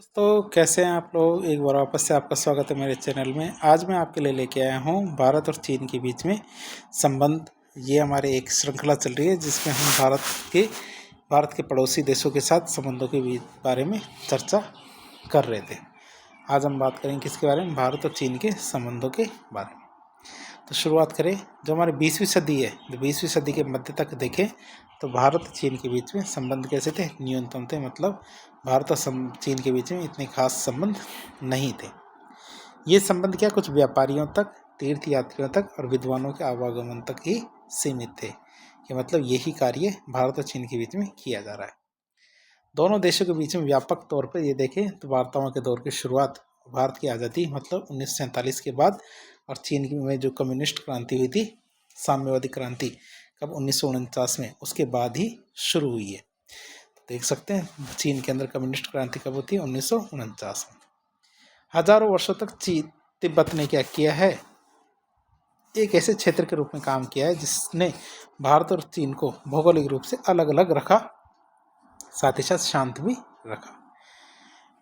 दोस्तों कैसे हैं आप लोग। एक बार वापस से आपका स्वागत है मेरे चैनल में। आज मैं आपके लिए लेके आया हूँ भारत और चीन के बीच में संबंध। ये हमारे एक श्रृंखला चल रही है जिसमें हम भारत के पड़ोसी देशों के साथ संबंधों के बारे में चर्चा कर रहे थे। आज हम बात करेंगे किसके बारे में, भारत और चीन के संबंधों के बारे में। तो शुरुआत करें। जो हमारी 20वीं सदी है, जो 20वीं सदी के मध्य तक देखें तो भारत और चीन के बीच में संबंध कैसे थे, न्यूनतम थे। मतलब भारत और चीन के बीच में इतने खास संबंध नहीं थे। ये संबंध क्या कुछ व्यापारियों तक, तीर्थ यात्रियों तक और विद्वानों के आवागमन तक ही सीमित थे। कि मतलब यही कार्य भारत और चीन के बीच में किया जा रहा है। दोनों देशों के बीच में व्यापक तौर पर ये देखें तो वार्ताओं के दौर की शुरुआत भारत की आज़ादी मतलब 1947 के बाद और चीन में जो कम्युनिस्ट क्रांति हुई थी, साम्यवादी क्रांति, कब 1949 में, उसके बाद ही शुरू हुई है। देख सकते हैं चीन के अंदर कम्युनिस्ट क्रांति कब होती है, 1949 में। हजारों वर्षों तक तिब्बत ने क्या किया है, एक ऐसे क्षेत्र के रूप में काम किया है जिसने भारत और चीन को भौगोलिक रूप से अलग अलग रखा, साथ ही साथ शांत भी रखा।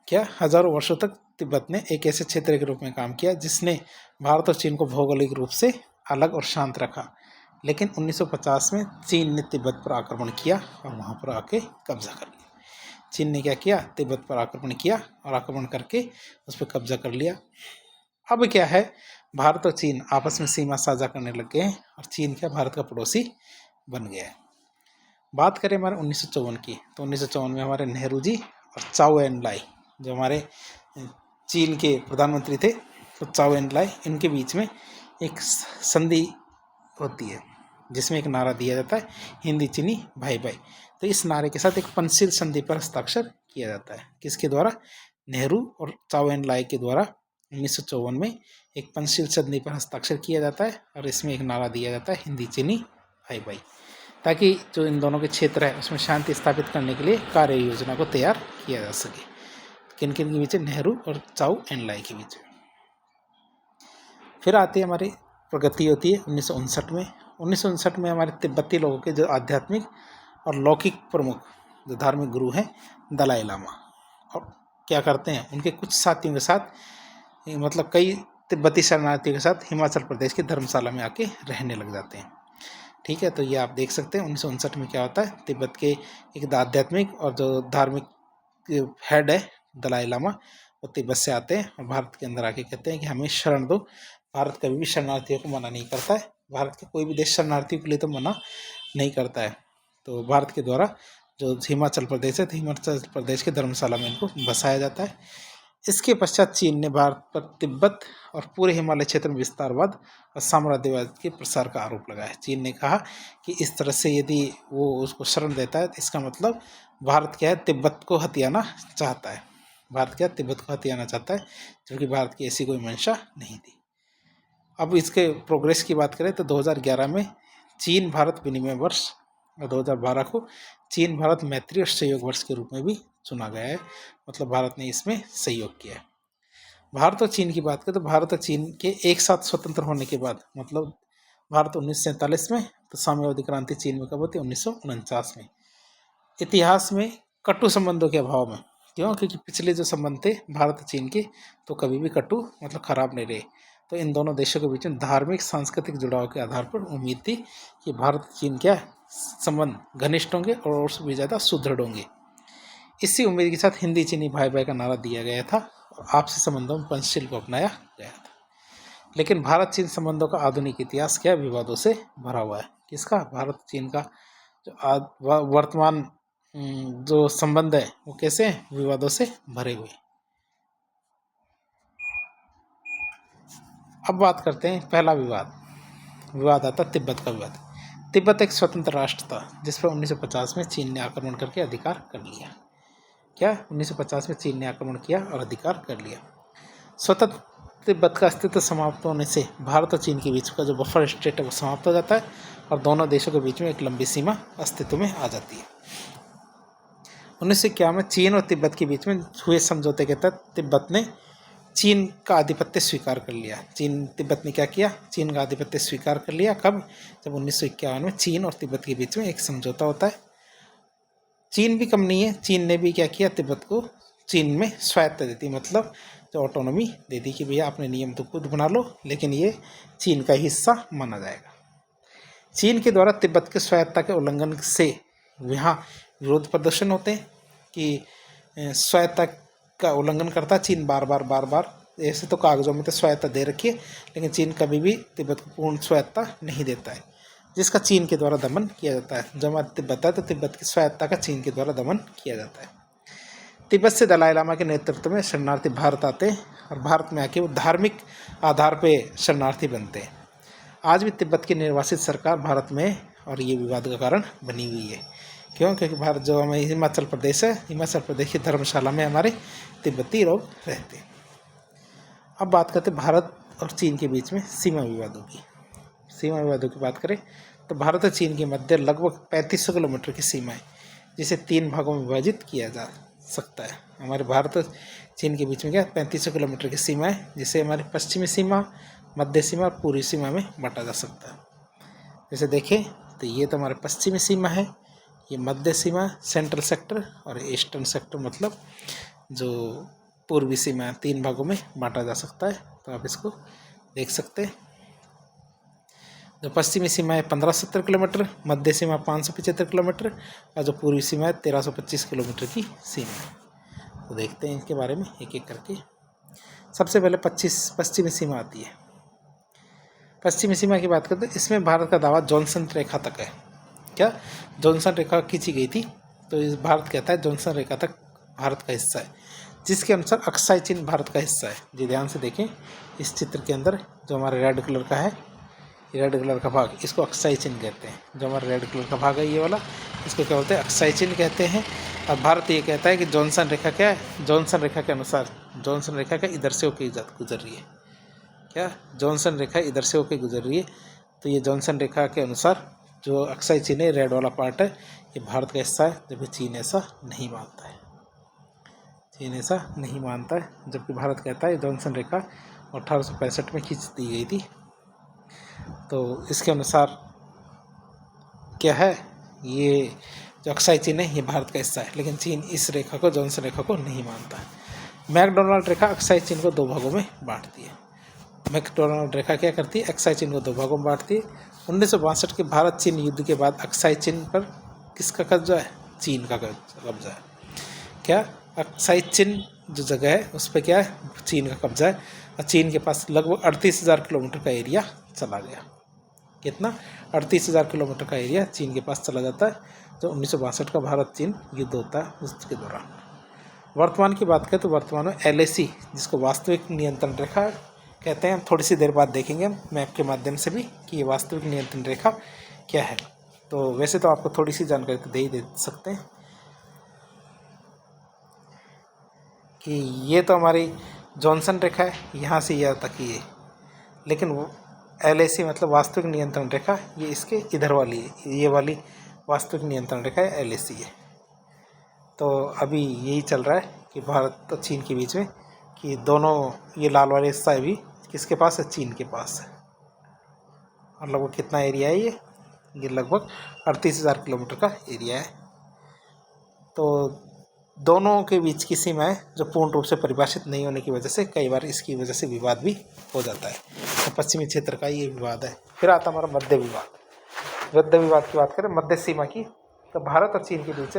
क्या हजारों वर्षों तक तिब्बत ने एक ऐसे क्षेत्र के रूप में काम किया जिसने भारत और चीन को भौगोलिक रूप से अलग और शांत रखा। लेकिन 1950 में चीन ने तिब्बत पर आक्रमण किया और वहाँ पर आके कब्जा कर लिया। चीन ने क्या किया, तिब्बत पर आक्रमण किया और आक्रमण करके उस पर कब्जा कर लिया। अब क्या है, भारत और चीन आपस में सीमा साझा करने लग गए और चीन क्या भारत का पड़ोसी बन गया है। बात करें हमारे 1954 की, तो 1954 में हमारे नेहरू जी और चाओ एन लाई, जो हमारे चीन के प्रधानमंत्री थे, तो चाओ एन लाई, इनके बीच में एक संधि होती है जिसमें एक नारा दिया जाता है, हिंदी चीनी भाई भाई। तो इस नारे के साथ एक पंचशील संधि पर हस्ताक्षर किया जाता है। किसके द्वारा, नेहरू और चाओ एन लाई के द्वारा 1954 में एक पंचशील संधि पर हस्ताक्षर किया जाता है और इसमें एक नारा दिया जाता है, हिंदी चीनी भाई भाई, ताकि जो इन दोनों के क्षेत्र है उसमें शांति स्थापित करने के लिए कार्य योजना को तैयार किया जा सके। किन किन के बीच, नेहरू और चाओ एन लाई के बीच। फिर आती है हमारी प्रगति होती है 1959 में। 1959 में हमारे तिब्बती लोगों के जो आध्यात्मिक और लौकिक प्रमुख जो धार्मिक गुरु हैं, दलाई लामा, और क्या करते हैं, उनके कुछ साथियों के साथ, मतलब कई तिब्बती शरणार्थियों के साथ हिमाचल प्रदेश की धर्मशाला में आके रहने लग जाते हैं। ठीक है, तो ये आप देख सकते हैं 1959 में क्या होता है, तिब्बत के एक आध्यात्मिक और जो धार्मिक हेड है दलाई लामा, वो तिब्बत से आते हैं और भारत के अंदर आके कहते हैं कि हमें शरण दो। भारत कभी भी शरणार्थियों को मना नहीं करता है, भारत के कोई भी देश शरणार्थियों के लिए तो मना नहीं करता है। तो भारत के द्वारा जो हिमाचल प्रदेश है, तो हिमाचल प्रदेश के धर्मशाला में इनको बसाया जाता है। इसके पश्चात चीन ने भारत पर तिब्बत और पूरे हिमालय क्षेत्र में विस्तारवाद और साम्राज्यवाद के प्रसार का आरोप लगाया। चीन ने कहा कि इस तरह से यदि वो उसको शरण देता है तो इसका मतलब भारत क्या है, तिब्बत को हथियाना चाहता है। भारत क्या तिब्बत को हथियाना चाहता है, जबकि भारत की ऐसी कोई मंशा नहीं थी। अब इसके प्रोग्रेस की बात करें तो 2011 में चीन भारत विनिमय वर्ष और 2012 को चीन भारत मैत्री और सहयोग वर्ष के रूप में भी चुना गया है। मतलब भारत ने इसमें सहयोग किया है। भारत और चीन की बात करें तो भारत और चीन के एक साथ स्वतंत्र होने के बाद, मतलब भारत 1947 में, तो साम्यवादी क्रांति चीन में कब होती है, 1949 में। इतिहास में कटु संबंधों के अभाव में, क्यों, क्योंकि पिछले जो संबंध थे भारत और चीन के, तो कभी भी कटु मतलब खराब नहीं रहे। तो इन दोनों देशों के बीच में धार्मिक सांस्कृतिक जुड़ाव के आधार पर उम्मीद थी कि भारत और चीन क्या संबंध घनिष्ठ होंगे और उससे भी ज़्यादा सुदृढ़ होंगे। इसी उम्मीद के साथ हिंदी चीनी भाई भाई का नारा दिया गया था और आपसी संबंधों में पंचशील को अपनाया गया था। लेकिन भारत चीन संबंधों का आधुनिक इतिहास क्या विवादों से भरा हुआ है। किसका, भारत चीन का जो वर्तमान जो संबंध है वो कैसे हैं, विवादों से भरे हुए। अब बात करते हैं पहला विवाद आता तिब्बत का विवाद। तिब्बत एक स्वतंत्र राष्ट्र था जिस पर 1950 में चीन ने आक्रमण करके अधिकार कर लिया। क्या, 1950 में चीन ने आक्रमण किया और अधिकार कर लिया। स्वतंत्र तिब्बत का अस्तित्व समाप्त होने से भारत और चीन के बीच का जो बफर स्टेट है वो समाप्त हो जाता है और दोनों देशों के बीच में एक लंबी सीमा अस्तित्व में आ जाती है। 1951 में चीन और तिब्बत के बीच में हुए समझौते के तहत तिब्बत ने चीन का आधिपत्य स्वीकार कर लिया। तिब्बत ने क्या किया, चीन का आधिपत्य स्वीकार कर लिया। कब, जब 1951 में चीन और तिब्बत के बीच में एक समझौता होता है। चीन भी कम नहीं है, चीन ने भी क्या किया, तिब्बत को चीन में स्वायत्ता देती, मतलब जो ऑटोनॉमी देती कि भैया अपने नियम तो खुद बना लो, लेकिन ये चीन का हिस्सा माना जाएगा। चीन के द्वारा तिब्बत के स्वायत्ता के उल्लंघन से यहाँ विरोध प्रदर्शन होते हैं कि स्वायत्ता का उल्लंघन करता चीन बार बार। ऐसे तो कागजों में तो स्वायत्ता दे रखी है, लेकिन चीन कभी भी तिब्बत को पूर्ण स्वायत्ता नहीं देता है, जिसका चीन के द्वारा दमन किया जाता है। जब तिब्बत है तो तिब्बत की स्वायत्ता का चीन के द्वारा दमन किया जाता है। तिब्बत से दलाई लामा के नेतृत्व में शरणार्थी भारत आते हैं और भारत में आके वो धार्मिक आधार पर शरणार्थी बनते हैं। आज भी तिब्बत की निर्वासित सरकार भारत में और ये विवाद का कारण बनी हुई है। क्यों? क्योंकि भारत जो हमें हिमाचल प्रदेश है, हिमाचल प्रदेश की धर्मशाला में हमारे तिब्बती लोग रहते हैं। अब बात करते हैं भारत और चीन के बीच में सीमा विवादों की। सीमा विवादों की बात करें तो भारत और चीन के मध्य लगभग 3500 किलोमीटर की सीमा है, जिसे 3 भागों में विभाजित किया जा सकता है। हमारे भारत और चीन के बीच में क्या 3500 किलोमीटर की सीमा है, जिसे हमारी पश्चिमी सीमा, मध्य सीमा और पूर्वी सीमा में बांटा जा सकता है। जैसे देखें तो ये तो हमारे पश्चिमी सीमा है, ये मध्य सीमा, सेंट्रल सेक्टर और ईस्टर्न सेक्टर, मतलब जो पूर्वी सीमा 3 भागों में बांटा जा सकता है। तो आप इसको देख सकते हैं। जो पश्चिमी सीमा है 1570 किलोमीटर, मध्य सीमा 575 किलोमीटर और जो पूर्वी सीमा है 1325 किलोमीटर की सीमा है। तो देखते हैं इनके बारे में एक एक करके। सबसे पहले पश्चिमी सीमा आती है। पश्चिमी सीमा की बात करते हैं, इसमें भारत का दावा जॉनसन रेखा तक है। क्या जॉनसन रेखा खींची गई थी, तो इस भारत कहता है जॉनसन रेखा तक भारत का हिस्सा है, जिसके अनुसार अक्साई चीन भारत का हिस्सा है। जी ध्यान से देखें, इस चित्र के अंदर जो हमारे रेड कलर का है, रेड कलर का भाग, इसको अक्साई चीन कहते हैं। जो हमारा रेड कलर का भाग है ये वाला, इसको क्या बोलते हैं? अक्साई चीन कहते हैं। और भारत ये कहता है कि जॉनसन रेखा क्या है? जॉनसन रेखा के अनुसार, जॉनसन रेखा का इधर से होकर गुजर रही है। क्या जॉनसन रेखा इधर से होकर गुजर रही है, तो ये जॉनसन रेखा के अनुसार जो अक्साई चीन है, रेड वाला पार्ट है, ये भारत का हिस्सा है, जबकि चीन ऐसा नहीं मानता है। चीन ऐसा नहीं मानता है, जबकि भारत कहता है जॉनसन रेखा 1865 में खींच दी गई थी। तो इसके अनुसार क्या है, ये जो अक्साई चीन है ये भारत का हिस्सा है, लेकिन चीन इस रेखा को, जॉनसन रेखा को नहीं मानता है। मैकडोनाल्ड रेखा अक्साई चीन को 2 भागों में बांटती है। मैकडोनाल्ड रेखा क्या करती है? अक्साई चीन को 2 भागों में बांटती है। 1962 के भारत चीन युद्ध के बाद अक्साई चीन पर किसका कब्जा है? चीन का कब्जा है। क्या अक्साई चीन जो जगह है उस पर क्या है? चीन का कब्जा है। और चीन के पास लगभग 38,000 किलोमीटर का एरिया चला गया। कितना? 38,000 किलोमीटर का एरिया चीन के पास चला जाता है, जो 1962 का भारत चीन युद्ध होता है उसके दौरान। वर्तमान की बात करें तो वर्तमान में LAC, जिसको वास्तविक नियंत्रण रेखा कहते हैं, हम थोड़ी सी देर बाद देखेंगे हम मैप के माध्यम से भी कि ये वास्तविक नियंत्रण रेखा क्या है। तो वैसे तो आपको थोड़ी सी जानकारी तो दे ही दे सकते हैं कि ये तो हमारी जॉनसन रेखा है, यहाँ से यहाँ तक ये, लेकिन वो LAC मतलब वास्तविक नियंत्रण रेखा ये इसके इधर वाली है, ये वाली वास्तविक नियंत्रण रेखा है, LAC है। तो अभी यही चल रहा है कि भारत और चीन के बीच में कि दोनों, ये लाल वाले हिस्सा भी किसके पास है? चीन के पास है। और लगभग कितना एरिया है ये लगभग 38,000 किलोमीटर का एरिया है। तो दोनों के बीच की सीमाएं जो पूर्ण रूप से परिभाषित नहीं होने की वजह से कई बार इसकी वजह से विवाद भी हो जाता है। तो पश्चिमी क्षेत्र का ये विवाद है। फिर आता हमारा मध्य विवाद। मध्य विवाद की बात करें, मध्य सीमा की, तो भारत और चीन के बीच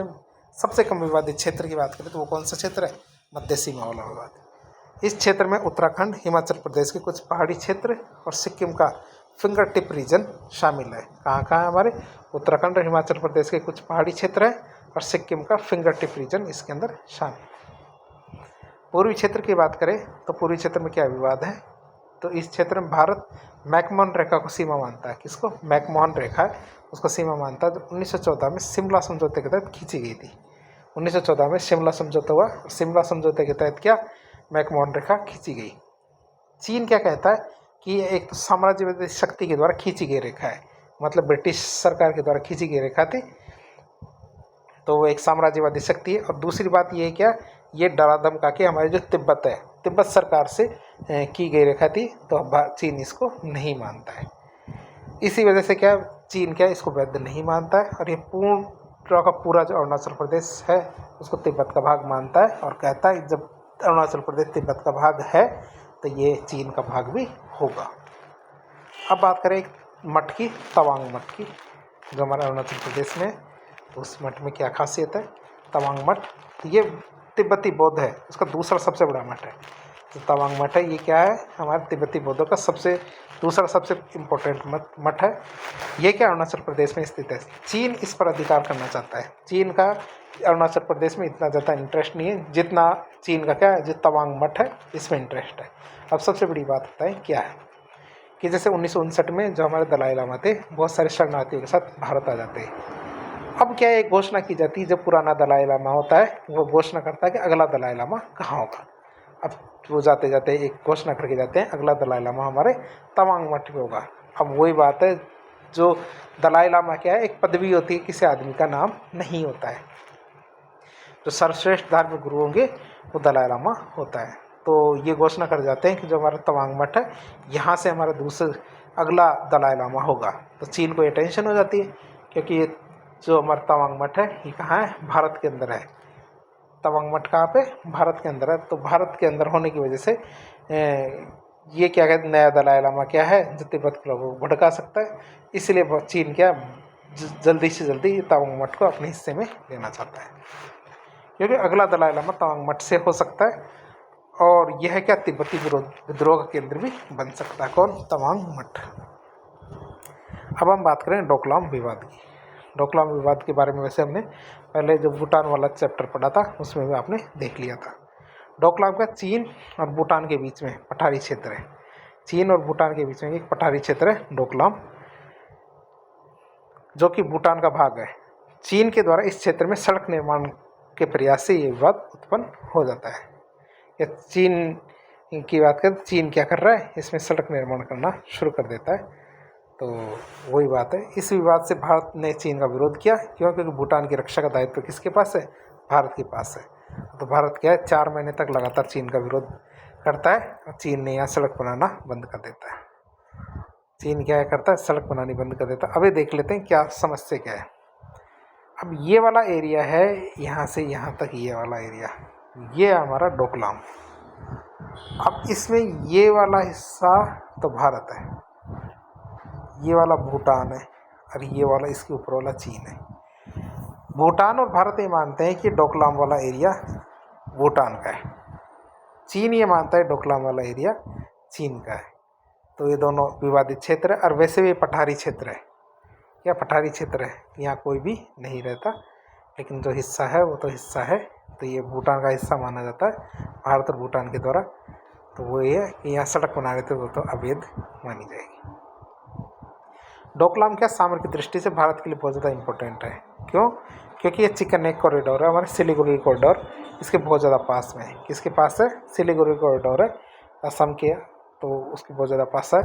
सबसे कम विवादित क्षेत्र की बात करें तो वो कौन सा क्षेत्र है? मध्य सीमा वाला विवाद। इस क्षेत्र में उत्तराखंड, हिमाचल प्रदेश के कुछ पहाड़ी क्षेत्र और सिक्किम का फिंगर टिप रीजन शामिल है। कहाँ कहाँ हमारे? उत्तराखंड और हिमाचल प्रदेश के कुछ पहाड़ी क्षेत्र है और सिक्किम का फिंगर टिप रीजन इसके अंदर शामिल। पूर्वी क्षेत्र की बात करें तो पूर्वी क्षेत्र में क्या विवाद है? तो इस क्षेत्र में भारत मैकमोहन रेखा को सीमा मानता है। किसको? मैकमोहन रेखा है, उसको सीमा मानता है, जो 1914 में शिमला समझौते के तहत खींची गई थी। 1914 में शिमला समझौता हुआ और शिमला समझौते के तहत क्या मैकमोहन रेखा खींची गई। चीन क्या कहता है कि ये एक साम्राज्यवादी शक्ति के द्वारा खींची गई रेखा है, मतलब ब्रिटिश सरकार के द्वारा खींची गई रेखा थी, तो वो एक साम्राज्यवादी शक्ति है। और दूसरी बात ये है क्या, ये डरा धमका के हमारी जो तिब्बत है, तिब्बत सरकार से की गई रेखा थी, तो चीन इसको नहीं मानता है। इसी वजह से क्या चीन क्या इसको वैध नहीं मानता है और ये पूर्ण पूरा का पूरा जो अरुणाचल प्रदेश है उसको तिब्बत का भाग मानता है और कहता है जब अरुणाचल प्रदेश तिब्बत का भाग है तो ये चीन का भाग भी होगा। अब बात करें एक मठ की, तवांग मठ की, जो हमारा अरुणाचल प्रदेश में, तो उस मठ में क्या खासियत है। तवांग मठ ये तिब्बती बौद्ध है, उसका दूसरा सबसे बड़ा मठ है। जो तवांग मठ है ये क्या है, हमारे तिब्बती बौद्धों का दूसरा सबसे इम्पोर्टेंट मठ है। ये क्या अरुणाचल प्रदेश में स्थित है। चीन इस पर अधिकार करना चाहता है। चीन का अरुणाचल प्रदेश में इतना ज़्यादा इंटरेस्ट नहीं है जितना चीन का क्या है, जो तवांग मठ है इसमें इंटरेस्ट है। अब सबसे बड़ी बात होता है क्या है कि जैसे 1959 में जो हमारे दलाई लामा थे, बहुत सारे शरणार्थियों के साथ भारत आ जाते हैं। अब क्या एक घोषणा की जाती है, जब पुराना दलाई लामा होता है वो घोषणा करता है कि अगला दलाई लामा कहाँ होगा। अब वो जाते जाते एक घोषणा करके जाते हैं, अगला दलाई लामा हमारे तवांग मठ में होगा। अब वही बात है, जो दलाई लामा क्या है, एक पदवी होती है, किसी आदमी का नाम नहीं होता है। जो सर्वश्रेष्ठ धार्मिक गुरु होंगे वो दलाई लामा होता है। तो ये घोषणा कर जाते हैं कि जो हमारा तवांग मठ है यहाँ से हमारा अगला दलाई लामा होगा। तो चीन को ये टेंशन हो जाती है, क्योंकि ये जो हमारा तवांग मठ है ये कहाँ है, भारत के अंदर है। तवांग मठ कहाँ पे, भारत के अंदर है। तो भारत के अंदर होने की वजह से ये क्या कहते हैं, नया दलाई लामा क्या है जो तिब्बत के लोगों को भड़का सकता है। इसलिए चीन क्या जल्दी से जल्दी तवांग मठ को अपने हिस्से में लेना चाहता है, क्योंकि अगला दलाई लामा तवांग मठ से हो सकता है और यह क्या तिब्बती विद्रोह का केंद्र भी बन सकता है। कौन, तवांग मठ। अब हम बात करें डोकलाम विवाद की। डोकलाम विवाद के बारे में वैसे हमने पहले जो भूटान वाला चैप्टर पढ़ा था उसमें भी आपने देख लिया था। डोकलाम का चीन और भूटान के बीच में पठारी क्षेत्र है। चीन और भूटान के बीच में एक पठारी क्षेत्र है डोकलाम, जो कि भूटान का भाग है। चीन के द्वारा इस क्षेत्र में सड़क निर्माण के प्रयास से ये विवाद उत्पन्न हो जाता है। या चीन की बात करें, चीन क्या कर रहा है, इसमें सड़क निर्माण करना शुरू कर देता है। तो वही बात है, इस विवाद से भारत ने चीन का विरोध किया। क्यों, क्योंकि भूटान की रक्षा का दायित्व किसके पास है, भारत के पास है। तो भारत क्या है, 4 महीने तक लगातार चीन का विरोध करता है और चीन ने यहाँ सड़क बनाना बंद कर देता है। चीन क्या करता है, सड़क बनानी बंद कर देता है। अभी देख लेते हैं क्या समस्या क्या है। अब ये वाला एरिया है, यहाँ से यहाँ तक ये वाला एरिया, ये हमारा डोकलाम। अब इसमें ये वाला हिस्सा तो भारत है, ये वाला भूटान है और ये वाला इसके ऊपर वाला चीन है। भूटान और भारत ये मानते हैं कि डोकलाम वाला एरिया भूटान का है। चीन ये मानता है डोकलाम वाला एरिया चीन का है। तो ये दोनों विवादित क्षेत्र है और वैसे भी पठारी क्षेत्र है। क्या पठारी क्षेत्र है, यहाँ कोई भी नहीं रहता, लेकिन जो हिस्सा है वो तो हिस्सा है। तो ये भूटान का हिस्सा माना जाता है भारत और भूटान के द्वारा। तो वो ये है कि यहाँ सड़क बना रहे थे वो तो अवैध मानी जाएगी। डोकलाम क्या सामरिक दृष्टि से भारत के लिए बहुत ज़्यादा इम्पोर्टेंट है। क्यों, क्योंकि ये चिकन नेक कॉरिडोर है, हमारे सिलीगुड़ी कॉरिडोर इसके बहुत ज़्यादा पास में है। किसके पास है, सिलीगुड़ी कॉरिडोर है असम के, तो उसके बहुत ज़्यादा पास है।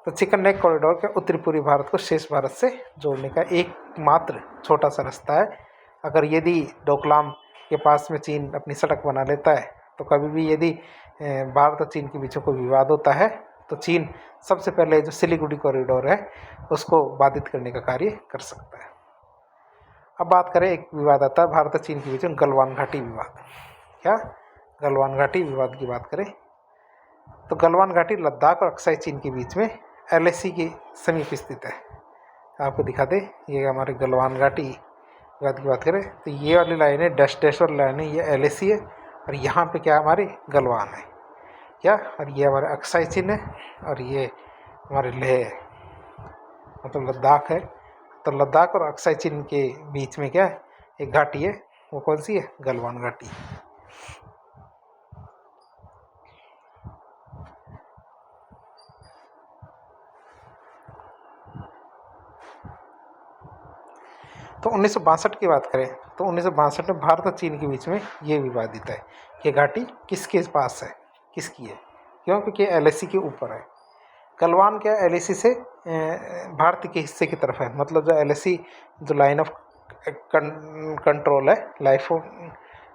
तो चिकन नेक कॉरिडोर के उत्तरी पूर्वी भारत को शेष भारत से जोड़ने का एकमात्र छोटा सा रास्ता है। अगर यदि डोकलाम के पास में चीन अपनी सड़क बना लेता है तो कभी भी यदि भारत और चीन के बीच में कोई विवाद होता है तो चीन सबसे पहले जो सिलीगुड़ी कॉरिडोर है उसको बाधित करने का कार्य कर सकता है। अब बात करें, एक विवाद आता है भारत और चीन के बीच में, गलवान घाटी विवाद। क्या, गलवान घाटी विवाद की बात करें तो गलवान घाटी लद्दाख और अक्साई चीन के बीच में LAC के समीप स्थित है। आपको दिखा दे, ये हमारे गलवान घाटी विवाद की बात करें तो ये वाली लाइन है, डैश डैश वाली लाइन है, ये LAC है और यहाँ पे क्या हमारी गलवान है क्या, और ये हमारे अक्साई चीन है और ये हमारे लेह है, मतलब लद्दाख है। तो लद्दाख और अक्साई चीन के बीच में क्या है, एक घाटी है, वो कौन सी है, गलवान घाटी। तो 1962 की बात करें तो 1962 में भारत और चीन के बीच में ये विवादित है कि घाटी किसके पास है, किसकी है। क्यों, क्योंकि LAC के ऊपर है। गलवान क्या LAC से भारत के हिस्से की तरफ है, मतलब जो LAC जो लाइन ऑफ कंट्रोल है,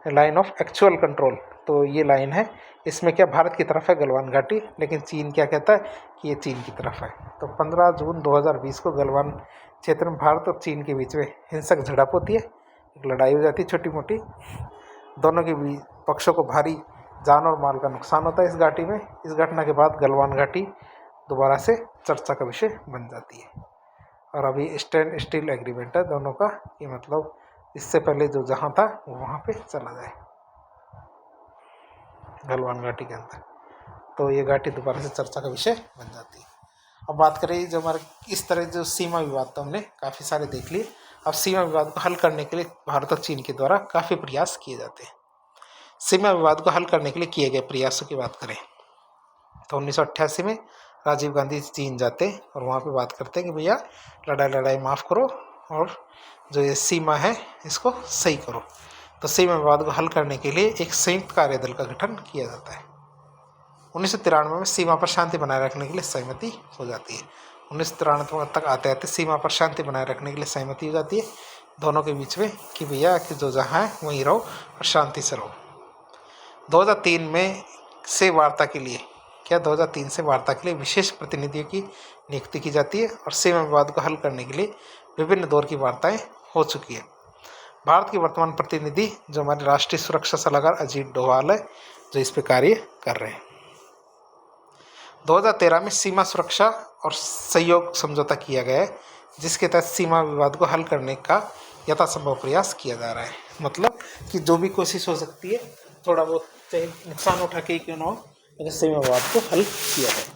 लाइन ऑफ एक्चुअल कंट्रोल, तो ये लाइन है, इसमें क्या भारत की तरफ है गलवान घाटी, लेकिन चीन क्या कहता है कि ये चीन की तरफ है। तो 15 जून 2020 को गलवान क्षेत्र में भारत और चीन के बीच में हिंसक झड़प होती है, एक लड़ाई हो जाती है छोटी मोटी। दोनों के बीच पक्षों को भारी जान और माल का नुकसान होता है इस घाटी में। इस घटना के बाद गलवान घाटी दोबारा से चर्चा का विषय बन जाती है और अभी स्टैंड स्टिल एग्रीमेंट है दोनों का, कि मतलब इससे पहले जो जहाँ था वो वहाँ पे चला जाए गलवान घाटी के अंदर। तो ये घाटी दोबारा से चर्चा का विषय बन जाती है। अब बात करें जो हमारे इस तरह जो सीमा विवाद तो हमने काफ़ी सारे देख लिए। अब सीमा विवाद को हल करने के लिए भारत और चीन के द्वारा काफ़ी प्रयास किए जाते हैं। सीमा विवाद को हल करने के लिए किए गए प्रयासों की बात करें तो 1988 में राजीव गांधी चीन जाते हैं और वहाँ पे बात करते हैं कि भैया लड़ाई माफ़ करो और जो ये सीमा है इसको सही करो। तो सीमा विवाद को हल करने के लिए एक संयुक्त कार्यदल का गठन किया जाता है। 1993 में सीमा पर शांति बनाए रखने के लिए सहमति हो जाती है। 1993 तक आते आते सीमा पर शांति बनाए रखने के लिए सहमति हो जाती है दोनों के बीच में, कि भैया कि जो जहाँ है वहीं रहो और शांति से रहो। 2003 में से वार्ता के लिए 2003 से वार्ता के लिए विशेष प्रतिनिधियों की नियुक्ति की जाती है और सीमा विवाद को हल करने के लिए विभिन्न दौर की वार्ताएं हो चुकी है। भारत के वर्तमान प्रतिनिधि जो हमारे राष्ट्रीय सुरक्षा सलाहकार अजीत डोभाल है, जो इस पर कार्य कर रहे हैं। 2013 में सीमा सुरक्षा और सहयोग समझौता किया गया है, जिसके तहत सीमा विवाद को हल करने का यथासंभव प्रयास किया जा रहा है। मतलब कि जो भी कोशिश हो सकती है, थोड़ा बहुत चाहे नुकसान उठा के क्यों ना हो, लेकिन सीमा विवाद को हल किया जाए।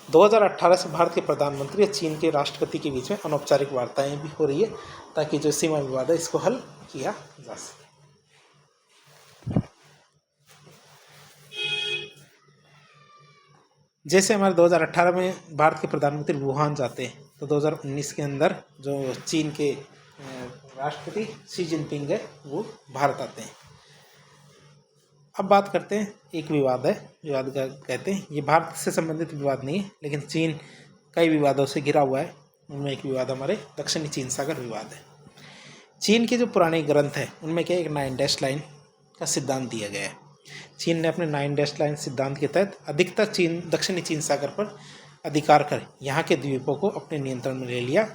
2018 से भारत के प्रधानमंत्री और चीन के राष्ट्रपति के बीच में अनौपचारिक वार्ताएं भी हो रही है, ताकि जो सीमा विवाद है इसको हल किया जा सके। जैसे हमारे 2018 में भारत के प्रधानमंत्री वुहान जाते हैं, तो 2019 के अंदर जो चीन के राष्ट्रपति शी जिनपिंग है वो भारत आते हैं। अब बात करते हैं एक विवाद है, विवाद का कहते हैं ये भारत से संबंधित विवाद नहीं है, लेकिन चीन कई विवादों से घिरा हुआ है। उनमें एक विवाद हमारे दक्षिणी चीन सागर विवाद है। चीन के जो पुराने ग्रंथ हैं उनमें क्या एक 9 डैश लाइन का सिद्धांत दिया गया है। चीन ने अपने 9 डैश लाइन सिद्धांत के तहत अधिकतर दक्षिणी चीन सागर पर अधिकार कर यहाँ के द्वीपों को अपने नियंत्रण में ले लिया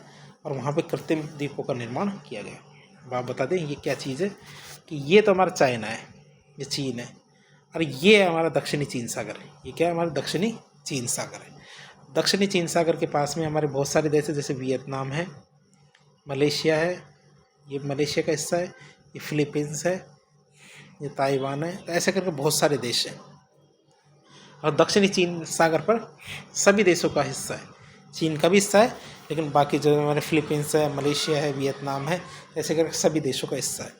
और वहाँ पे कृत्रिम द्वीपों का निर्माण किया गया। आप बता दें ये क्या चीज़ है, कि ये तो हमारा चाइना है, ये चीन है, और ये है हमारा दक्षिणी चीन सागर है। ये क्या है हमारा दक्षिणी चीन सागर है। दक्षिणी चीन सागर के पास में हमारे बहुत सारे देश हैं, जैसे वियतनाम है, मलेशिया है, ये मलेशिया का हिस्सा है, ये फिलीपींस है, ये ताइवान है। तो ऐसे करके बहुत सारे देश हैं और दक्षिणी चीन सागर पर सभी देशों का हिस्सा है। चीन का भी हिस्सा है, लेकिन बाकी जो हमारे फिलीपींस है, मलेशिया है, वियतनाम है, ऐसे करके सभी देशों का हिस्सा है।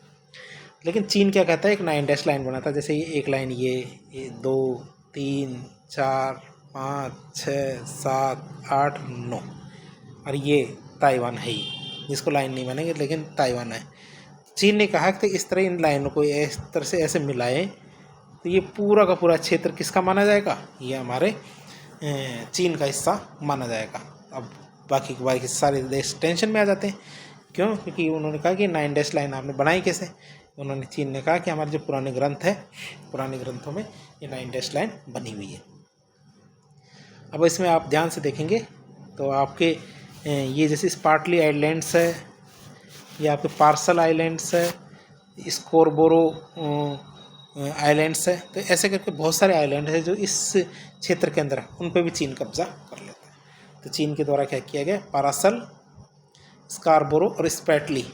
लेकिन चीन क्या कहता है, एक 9 डैश लाइन बनाता है, जैसे ये एक लाइन ये 2 3 4 5 6 7 8 9, और ये ताइवान है ही, जिसको लाइन नहीं बनेंगे लेकिन ताइवान है। चीन ने कहा कि इस तरह इन लाइनों को इस तरह से ऐसे मिलाएं तो ये पूरा का पूरा क्षेत्र किसका माना जाएगा, ये हमारे चीन का हिस्सा माना जाएगा। अब बाकी सारे देश टेंशन में आ जाते हैं। क्यों? क्योंकि उन्होंने कहा कि 9 डैश लाइन आपने बनाई कैसे। उन्होंने चीन ने कहा कि हमारे जो पुराने ग्रंथ है, पुराने ग्रंथों में ये 9 डैश लाइन बनी हुई है। अब इसमें आप ध्यान से देखेंगे तो आपके ये जैसे स्पार्टली आइलैंड्स है, ये आपके पार्सल आइलैंड्स है, स्कोरबोरो आइलैंड्स है। तो ऐसे करके बहुत सारे आइलैंड है जो इस क्षेत्र के अंदर है, उन पर भी चीन कब्जा कर लेता है। तो चीन के द्वारा क्या किया गया, पारासल, स्कारबोरो और स्पैटली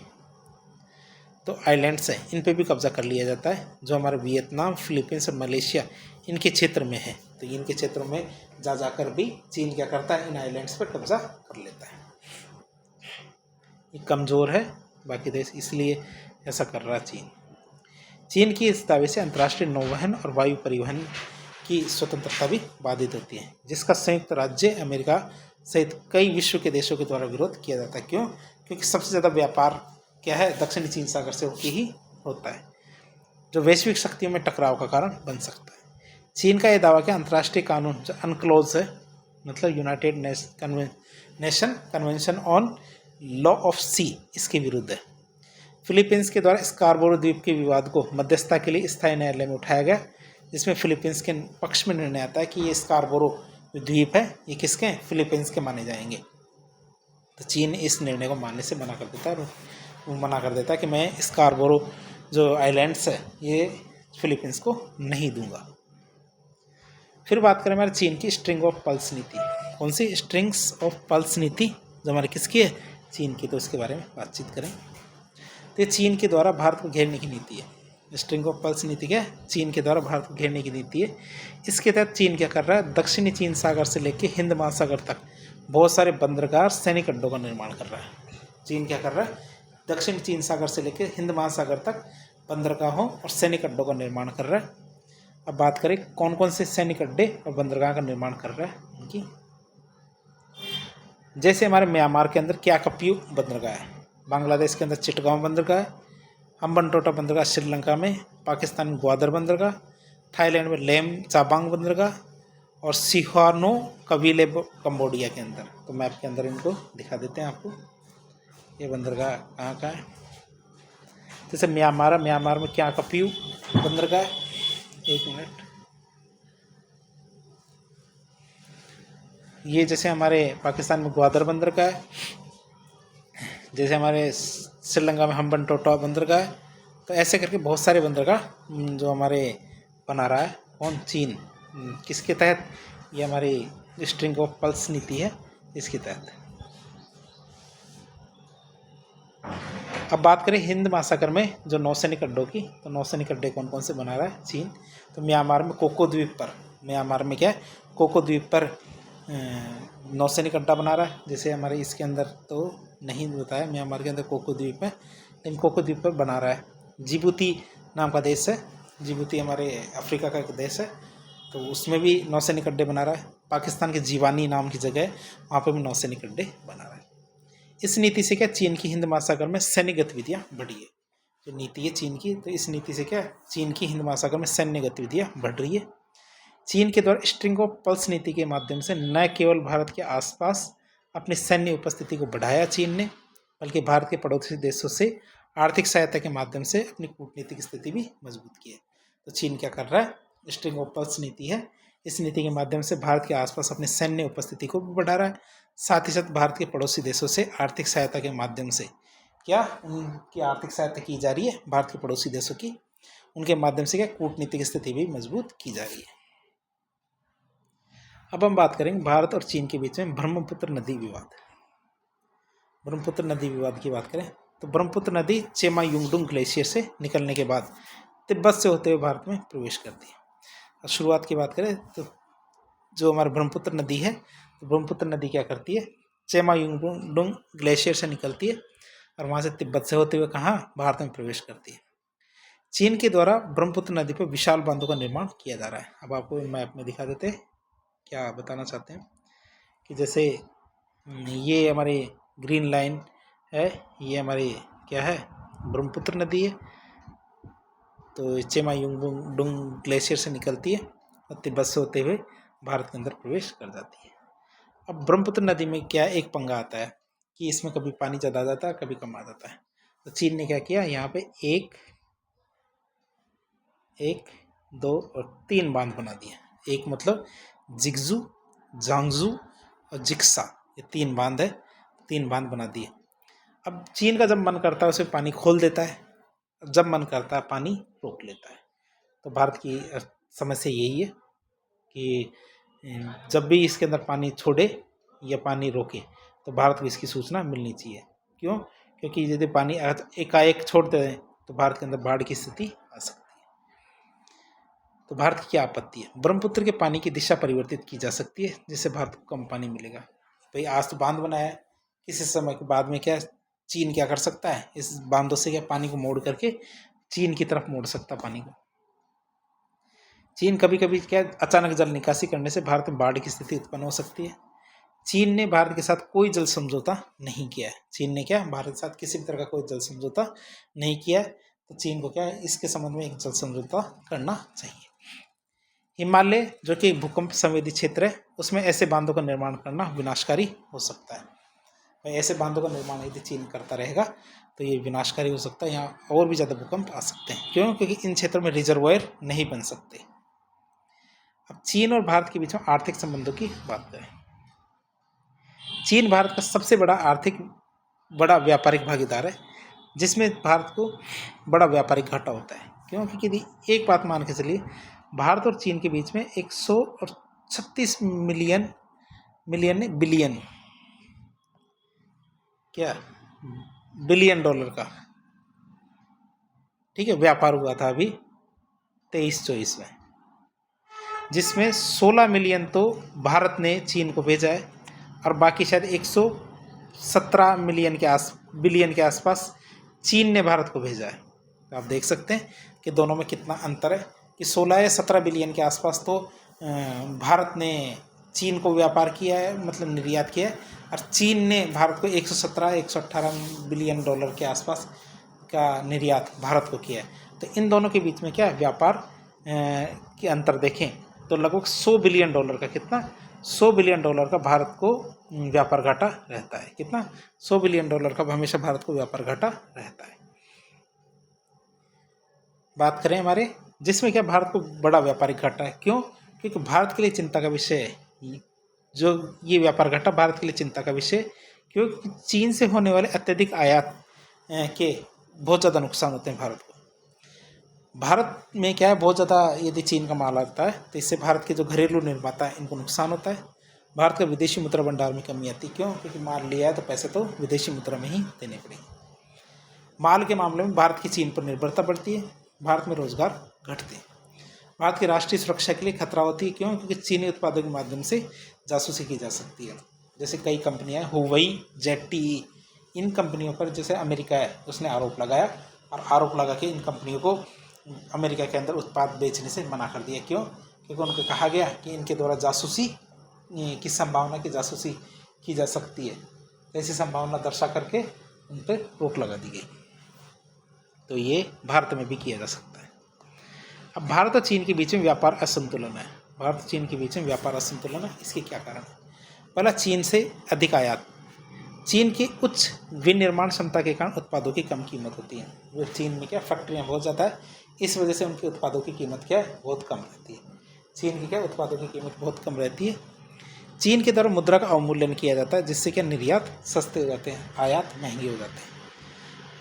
तो आइलैंड्स हैं, इन पे भी कब्जा कर लिया जाता है, जो हमारे वियतनाम, फिलीपींस और मलेशिया इनके क्षेत्र में है। तो इनके क्षेत्रों में जाकर भी चीन क्या करता है, इन आइलैंड्स पर कब्जा कर लेता है। ये कमज़ोर है बाकी देश, इसलिए ऐसा कर रहा है चीन की इस दावे से अंतर्राष्ट्रीय नौवहन और वायु परिवहन की स्वतंत्रता भी बाधित होती है, जिसका संयुक्त राज्य अमेरिका सहित कई विश्व के देशों के द्वारा विरोध किया जाता है। क्यों? क्योंकि सबसे ज़्यादा व्यापार क्या है, दक्षिणी चीन सागर से होकर ही होता है, जो वैश्विक शक्तियों में टकराव का कारण बन सकता है। चीन का यह दावा क्या अंतर्राष्ट्रीय कानून जो अनक्लोज है, मतलब United Nation convention on law of sea, इसके विरुद्ध है। फिलीपींस के द्वारा स्कारबोरो द्वीप के विवाद को मध्यस्थता के लिए स्थायी न्यायालय में उठाया गया, जिसमें फिलीपींस के पक्ष में निर्णय आता है कि ये स्कारबोरो द्वीप है ये किसके हैं, फिलीपींस के माने जाएंगे। तो चीन इस निर्णय को मानने से मना कर देता है और वो मना कर देता है कि मैं स्कार्बोरो जो आइलैंड्स है ये फिलीपींस को नहीं दूंगा। फिर बात करें हमारे चीन की स्ट्रिंग ऑफ पल्स नीति। कौन सी स्ट्रिंग्स ऑफ पल्स नीति जो हमारे किसकी है, चीन की, तो इसके बारे में बातचीत करें। तो ये चीन के द्वारा भारत को घेरने की नीति है। स्ट्रिंग ऑफ पल्स नीति क्या है, चीन के द्वारा भारत को घेरने की नीति है। इसके तहत चीन क्या कर रहा है, दक्षिणी चीन सागर से लेकर हिंद महासागर तक बहुत सारे बंदरगाह सैनिक अड्डों का निर्माण कर रहा है। चीन क्या कर रहा है, दक्षिण चीन सागर से लेकर हिंद महासागर तक बंदरगाहों और सैनिक अड्डों का निर्माण कर रहा है। अब बात करें कौन कौन से सैनिक अड्डे और बंदरगाह का निर्माण कर रहा है उनकी। जैसे हमारे म्यांमार के अंदर क्याकपियो बंदरगाह है, बांग्लादेश के अंदर चिटगांव बंदरगाह है, हम्बनटोटा बंदरगाह श्रीलंका में, पाकिस्तान में ग्वादर बंदरगाह, थाईलैंड में लेम चाबांग बंदरगाह और सिहानो कबीले कंबोडिया के अंदर। तो मैप के अंदर इनको दिखा देते हैं आपको, ये बंदरगाह कहाँ का है। जैसे म्यांमार में क्याकपियो बंदरगाह है, एक मिनट, ये जैसे हमारे पाकिस्तान में ग्वादर बंदरगाह है, जैसे हमारे श्रीलंका में हम्बनटोटा बंदरगाह है। तो ऐसे करके बहुत सारे बंदरगाह जो हमारे बना रहा है कौन, चीन। किसके तहत, ये हमारी स्ट्रिंग ऑफ पल्स नीति है, इसके तहत। अब बात करें हिंद महासागर में जो नौसैनिक अड्डों की, तो नौसैनिक अड्डे कौन कौन से बना रहा है चीन। तो म्यांमार में कोको द्वीप पर, म्यांमार में क्या है, कोको द्वीप पर नौसैनिक अड्डा बना रहा है। जैसे हमारे इसके अंदर तो नहीं बताया, म्यांमार के अंदर कोको द्वीप है, लेकिन कोको द्वीप पर बना रहा है। जिबूती नाम का देश है, जिबूती हमारे अफ्रीका का एक देश है, तो उसमें भी नौसैनिक अड्डे बना रहा है। पाकिस्तान के जीवानी नाम की जगह है, वहाँ पर भी नौसैनिक अड्डे बना रहा है। इस नीति से क्या, चीन की हिंद महासागर में सैन्य गतिविधियाँ बढ़ी है। जो नीति है चीन की, तो इस नीति से क्या, चीन की हिंद महासागर में सैन्य गतिविधियाँ बढ़ रही है। चीन के द्वारा स्ट्रिंग ऑफ पल्स नीति के माध्यम से न केवल भारत के आसपास अपनी सैन्य उपस्थिति को बढ़ाया चीन ने, बल्कि भारत के पड़ोसी देशों से आर्थिक सहायता के माध्यम से अपनी कूटनीतिक स्थिति भी मजबूत की है। तो चीन क्या कर रहा है, स्ट्रिंग ऑफ पल्स नीति है, इस नीति के माध्यम से भारत के आसपास अपनी सैन्य उपस्थिति को भी बढ़ा रहा है, साथ ही साथ भारत के पड़ोसी देशों से आर्थिक सहायता के माध्यम से क्या उनकी आर्थिक सहायता की जा रही है, भारत के पड़ोसी देशों की, उनके माध्यम से क्या कूटनीतिक स्थिति भी मजबूत की जा रही है। अब हम बात करेंगे भारत और चीन के बीच में ब्रह्मपुत्र नदी विवाद। ब्रह्मपुत्र नदी विवाद की बात करें तो ब्रह्मपुत्र नदी चेमायुंगडुंग ग्लेशियर से निकलने के बाद तिब्बत से होते हुए भारत में प्रवेश करती है। और शुरुआत की बात करें तो जो हमारी ब्रह्मपुत्र नदी है, तो ब्रह्मपुत्र नदी क्या करती है, चेमायुंगडुंग ग्लेशियर से निकलती है और वहाँ से तिब्बत से होते हुए कहाँ, भारत में प्रवेश करती है। चीन के द्वारा ब्रह्मपुत्र नदी पर विशाल बांधों का निर्माण किया जा रहा है। अब आपको मैप में दिखा देते हैं, क्या बताना चाहते हैं कि जैसे ये हमारी ग्रीन लाइन है, ये हमारी क्या है, ब्रह्मपुत्र नदी है। तो चेमायुंगडुंग ग्लेशियर से निकलती है और तिब्बत से होते हुए भारत के अंदर प्रवेश कर जाती है। अब ब्रह्मपुत्र नदी में क्या एक पंगा आता है कि इसमें कभी पानी ज़्यादा आ जाता है, कभी कम आ जाता है। तो चीन ने क्या किया, यहाँ पे एक 2 और 3 बांध बना दिए। एक मतलब जिगजू, जांगजू और जिक्सा, ये 3 बांध है, 3 बांध बना दिए। अब चीन का जब मन करता है उसे पानी खोल देता है, जब मन करता है पानी रोक लेता है। तो भारत की समस्या यही है कि जब भी इसके अंदर पानी छोड़े या पानी रोके तो भारत को इसकी सूचना मिलनी चाहिए। क्यों, क्योंकि यदि पानी एकाएक छोड़ते हैं तो भारत के अंदर बाढ़ की स्थिति आ सकती है। तो भारत की क्या आपत्ति है, ब्रह्मपुत्र के पानी की दिशा परिवर्तित की जा सकती है जिससे भारत को कम पानी मिलेगा। भाई आज तो बांध बनाया है, किसी समय के बाद में क्या चीन क्या कर सकता है, इस बांधों से क्या पानी को मोड़ करके चीन की तरफ मोड़ सकता पानी को। चीन कभी कभी क्या अचानक जल निकासी करने से भारत में बाढ़ की स्थिति उत्पन्न हो सकती है। चीन ने भारत के साथ कोई जल समझौता नहीं किया है। चीन ने क्या भारत के साथ किसी भी तरह का कोई जल समझौता नहीं किया है। तो चीन को क्या है इसके संबंध में एक जल समझौता करना चाहिए। हिमालय जो कि भूकंप संवेदी क्षेत्र है, उसमें ऐसे बांधों का निर्माण करना विनाशकारी हो सकता है। भाई ऐसे बांधों का निर्माण यदि चीन करता रहेगा तो ये विनाशकारी हो सकता है, यहाँ और भी ज़्यादा भूकंप आ सकते हैं। क्यों, क्योंकि इन क्षेत्रों में रिजर्वायर नहीं बन सकते। अब चीन और भारत के बीच में आर्थिक संबंधों की बात करें। चीन भारत का सबसे बड़ा व्यापारिक भागीदार है, जिसमें भारत को बड़ा व्यापारिक घाटा होता है। क्योंकि यदि एक बात मान के चलिए, भारत और चीन के बीच में 136 बिलियन बिलियन डॉलर का, ठीक है, व्यापार हुआ था अभी 23-24 में, जिसमें 16 मिलियन तो भारत ने चीन को भेजा है और बाकी शायद 117 बिलियन के आसपास चीन ने भारत को भेजा है। तो आप देख सकते हैं कि दोनों में कितना अंतर है कि 16 या 17 बिलियन के आसपास तो भारत ने चीन को व्यापार किया है, मतलब निर्यात किया है, और चीन ने भारत को 117-118 बिलियन डॉलर के आसपास का निर्यात भारत को किया है। तो इन दोनों के बीच में क्या व्यापार के अंतर देखें तो लगभग 100 बिलियन डॉलर का, कितना 100 बिलियन डॉलर का भारत को व्यापार घाटा रहता है। कितना 100 बिलियन डॉलर का हमेशा भारत को व्यापार घाटा रहता है। बात करें हमारे जिसमें क्या भारत को बड़ा व्यापारिक घाटा है, क्यों? क्योंकि भारत के लिए चिंता का विषय है जो ये व्यापार घाटा भारत के लिए चिंता का विषय, क्योंकि चीन से होने वाले अत्यधिक आयात के बहुत ज़्यादा नुकसान होते हैं भारत को। भारत में क्या है, बहुत ज़्यादा यदि चीन का माल आता है तो इससे भारत के जो घरेलू निर्माता है इनको नुकसान होता है। भारत का विदेशी मुद्रा भंडार में कमी आती है, क्यों? क्योंकि माल लिया है तो पैसे तो विदेशी मुद्रा में ही देने पड़ेंगे। माल के मामले में भारत की चीन पर निर्भरता बढ़ती है, भारत में रोजगार घटते हैं, भारत की राष्ट्रीय सुरक्षा के लिए खतरा होती है, क्यों? क्योंकि चीनी उत्पादों के माध्यम से जासूसी की जा सकती है। जैसे कई कंपनियां हैं, हुवई, ZTE, इन कंपनियों पर जैसे अमेरिका है उसने आरोप लगाया और आरोप लगा के इन कंपनियों को अमेरिका के अंदर उत्पाद बेचने से मना कर दिया। क्यों? क्योंकि उनको कहा गया कि इनके द्वारा जासूसी की संभावना की जासूसी की जा सकती है, ऐसी संभावना दर्शा करके उन पर रोक लगा दी गई। तो ये भारत में भी किया जा सकता है। अब भारत और चीन के बीच में व्यापार असंतुलन है, भारत और चीन के बीच में व्यापार असंतुलन है। इसके क्या कारण है? पहला, चीन से अधिक आयात। चीन की उच्च विनिर्माण क्षमता के कारण उत्पादों की कम कीमत होती है। वो चीन में क्या फैक्ट्रियाँ बहुत ज़्यादा है, इस वजह से उनके उत्पादों की कीमत क्या है, बहुत कम रहती है। चीन की क्या उत्पादों की कीमत बहुत कम रहती है। चीन के द्वारा मुद्रा का अवमूल्यन किया जाता है, जिससे क्या निर्यात सस्ते हो जाते हैं, आयात महंगे हो जाते हैं।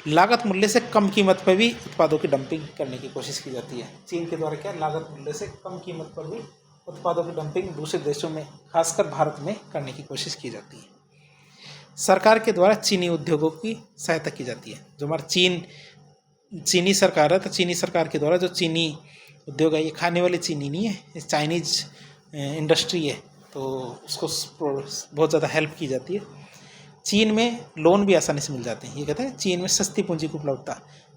लागत मूल्य से कम कीमत पर भी उत्पादों की डंपिंग करने की कोशिश की जाती है। चीन के द्वारा क्या लागत मूल्य से कम कीमत पर भी उत्पादों की डंपिंग दूसरे देशों में, खासकर भारत में, करने की कोशिश की जाती है। सरकार के द्वारा चीनी उद्योगों की सहायता की जाती है। जो हमारा चीनी सरकार है, तो चीनी सरकार के द्वारा जो चीनी उद्योग है, ये खाने वाली चीनी नहीं है, ये चाइनीज इंडस्ट्री है, तो उसको बहुत ज़्यादा हेल्प की जाती है। चीन में लोन भी आसानी से मिल जाते हैं। ये कहते हैं चीन में सस्ती पूंजी की उपलब्धता।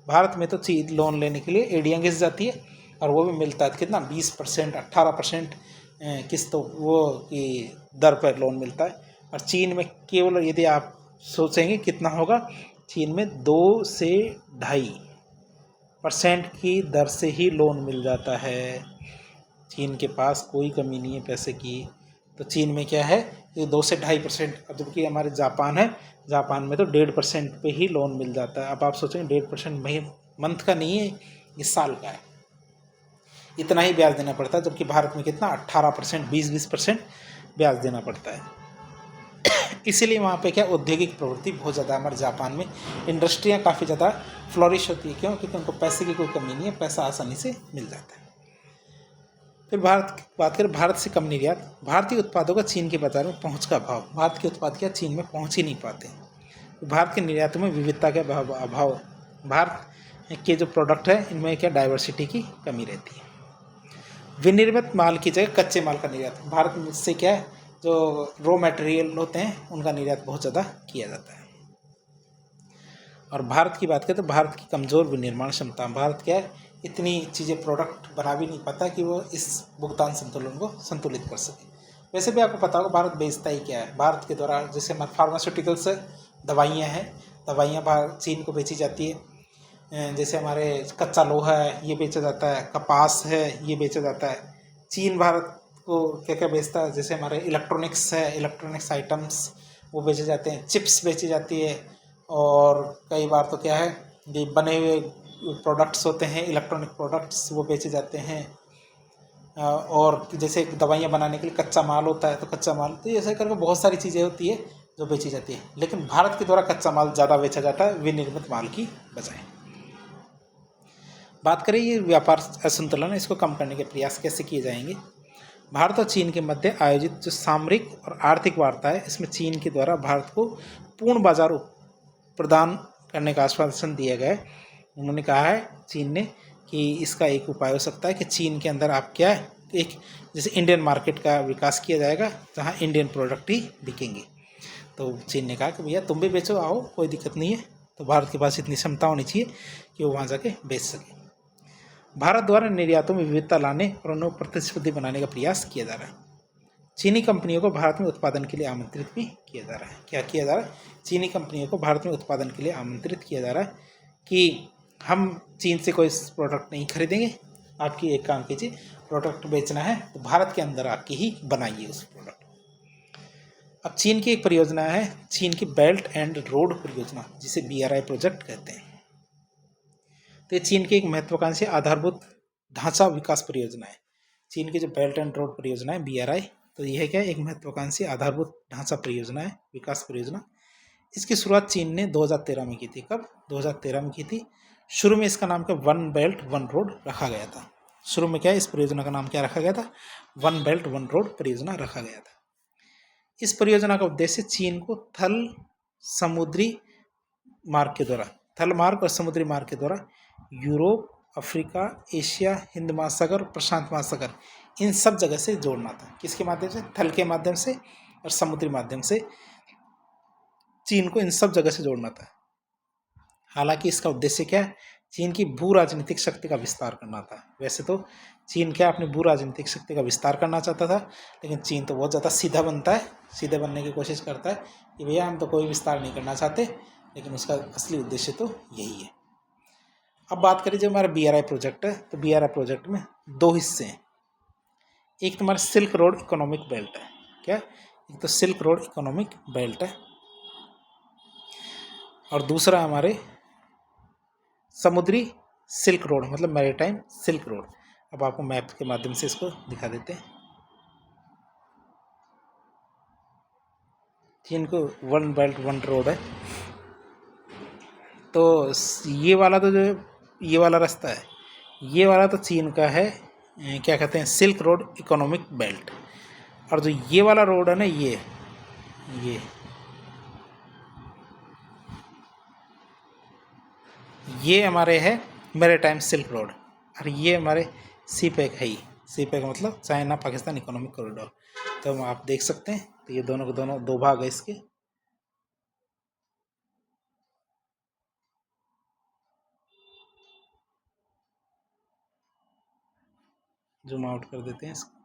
भारत में तो चीन लोन लेने के लिए एड़ियाँ घिस जाती है और वो भी मिलता है कितना 20%, 18% किस्तों वो की दर पर लोन मिलता है। और चीन में केवल, यदि आप सोचेंगे कितना होगा, चीन में 2 से 2.5% की दर से ही लोन मिल जाता है। चीन के पास कोई कमी नहीं है पैसे की। तो चीन में क्या है, ये 2 से 2.5%, जबकि हमारे जापान है, जापान में तो 1.5% पे ही लोन मिल जाता है। अब आप सोचेंगे 1.5% मंथ का नहीं है, ये साल का है, इतना ही ब्याज देना पड़ता है। जबकि भारत में कितना 18%, 20% ब्याज देना पड़ता है। इसीलिए वहाँ पे क्या औद्योगिक प्रवृत्ति बहुत ज़्यादा, हमारे जापान में इंडस्ट्रियाँ काफ़ी ज़्यादा फ्लोरिश होती है। क्यों? क्योंकि उनको पैसे की कोई कमी नहीं है, पैसा आसानी से मिल जाता है। फिर भारत की बात करें, भारत से कम निर्यात। भारतीय उत्पादों का चीन के बाजार में पहुंच का अभाव। भारत के उत्पाद क्या चीन में पहुंच ही नहीं पाते। भारत के निर्यातों में विविधता का अभाव। भारत के जो प्रोडक्ट है इनमें क्या डाइवर्सिटी की कमी रहती है। विनिर्मित माल की जगह कच्चे माल का निर्यात। भारत से क्या है, जो रॉ मटेरियल होते हैं उनका निर्यात बहुत ज़्यादा किया जाता है। और भारत की बात करें तो भारत की कमज़ोर विनिर्माण क्षमता। भारत क्या है, इतनी चीज़ें प्रोडक्ट बना भी नहीं पाता कि वो इस भुगतान संतुलन को संतुलित कर सके। वैसे भी आपको पता होगा भारत बेचता ही क्या है। भारत के द्वारा जैसे हमारे फार्मास्यूटिकल्स दवाइयाँ हैं, दवाइयाँ भारत चीन को बेची जाती है। जैसे हमारे कच्चा लोहा है ये बेचा जाता है, कपास है ये बेचा जाता है। चीन भारत को क्या क्या बेचता है, जैसे हमारे इलेक्ट्रॉनिक्स है, इलेक्ट्रॉनिक्स आइटम्स वो बेचे जाते हैं, चिप्स बेची जाती है। और कई बार तो क्या है, ये बने हुए प्रोडक्ट्स होते हैं, इलेक्ट्रॉनिक प्रोडक्ट्स, वो बेचे जाते हैं। और जैसे दवाइयाँ बनाने के लिए कच्चा माल होता है, तो कच्चा माल, तो ऐसे करके बहुत सारी चीज़ें होती है जो बेची जाती है, लेकिन भारत के द्वारा कच्चा माल ज़्यादा बेचा जाता है विनिर्मित माल की बजाय। बात करें ये व्यापार असंतुलन, इसको कम करने के प्रयास कैसे किए जाएंगे। भारत और चीन के मध्य आयोजित जो सामरिक और आर्थिक वार्ता है, इसमें चीन के द्वारा भारत को पूर्ण बाजार प्रदान करने का आश्वासन दिया गया है। उन्होंने कहा है चीन ने कि इसका एक उपाय हो सकता है कि चीन के अंदर आप क्या है, एक जैसे इंडियन मार्केट का विकास किया जाएगा जहाँ इंडियन प्रोडक्ट ही बिकेंगे। तो चीन ने कहा कि भैया तुम भी बेचो, आओ, कोई दिक्कत नहीं है। तो भारत के पास इतनी क्षमता होनी चाहिए कि वो वहाँ जाके बेच सके। भारत द्वारा निर्यातों में विविधता लाने और उन्हें प्रतिस्पर्धी बनाने का प्रयास किया जा रहा है। चीनी कंपनियों को भारत में उत्पादन के लिए आमंत्रित भी किया जा रहा है। क्या किया जा रहा है? चीनी कंपनियों को भारत में उत्पादन के लिए आमंत्रित किया जा रहा है कि हम चीन से कोई प्रोडक्ट नहीं खरीदेंगे, आपकी एक काम कीजिए, प्रोडक्ट बेचना है तो भारत के अंदर आके ही बनाइए उस प्रोडक्ट। अब चीन की एक परियोजना है, चीन की बेल्ट एंड रोड परियोजना, जिसे BRI प्रोजेक्ट कहते हैं। तो ये चीन की एक महत्वाकांक्षी आधारभूत ढांचा विकास परियोजना है। चीन की जो बेल्ट एंड रोड परियोजना है BRI, तो यह क्या है, एक महत्वाकांक्षी आधारभूत ढांचा परियोजना है, विकास परियोजना। इसकी शुरुआत चीन ने 2013 में की थी। कब? 2013 में की थी। शुरू में इसका नाम क्या, वन बेल्ट वन रोड रखा गया था। शुरू में क्या है, इस परियोजना का नाम क्या रखा गया था, वन बेल्ट वन रोड परियोजना रखा गया था। इस परियोजना का उद्देश्य चीन को थल समुद्री मार्ग के द्वारा, थल मार्ग और समुद्री मार्ग के द्वारा यूरोप, अफ्रीका, एशिया, हिंद महासागर, प्रशांत महासागर, इन सब जगह से जोड़ना था। किसके माध्यम से? थल के माध्यम से और समुद्री माध्यम से चीन को इन सब जगह से जोड़ना था। हालांकि इसका उद्देश्य क्या है, चीन की भू राजनीतिक शक्ति का विस्तार करना था। वैसे तो चीन क्या अपनी भू राजनीतिक शक्ति का विस्तार करना चाहता था, लेकिन चीन तो बहुत ज़्यादा सीधा बनता है, सीधे बनने की कोशिश करता है कि भैया हम तो कोई विस्तार नहीं करना चाहते, लेकिन उसका असली उद्देश्य तो यही है। अब बात करें जो हमारा BRI प्रोजेक्ट है, तो BRI प्रोजेक्ट में दो हिस्से हैं। एक तुम्हारा सिल्क रोड इकोनॉमिक बेल्ट है। क्या? एक तो सिल्क रोड इकोनॉमिक बेल्ट है और दूसरा हमारे समुद्री सिल्क रोड, मतलब मैरीटाइम सिल्क रोड। अब आपको मैप के माध्यम से इसको दिखा देते हैं। चीन को वन बेल्ट वन रोड है, तो ये वाला तो जो ये वाला रास्ता है, ये वाला तो चीन का है, क्या कहते हैं, सिल्क रोड इकोनॉमिक बेल्ट। और जो ये वाला रोड है ना, ये हमारे है मैरीटाइम सिल्क रोड, और ये हमारे CPEC है ही। CPEC मतलब चाइना पाकिस्तान इकोनॉमिक कॉरिडोर। तो हम आप देख सकते हैं, तो ये दोनों के दोनों दो भाग है इसके। जूम आउट कर देते हैं इसको।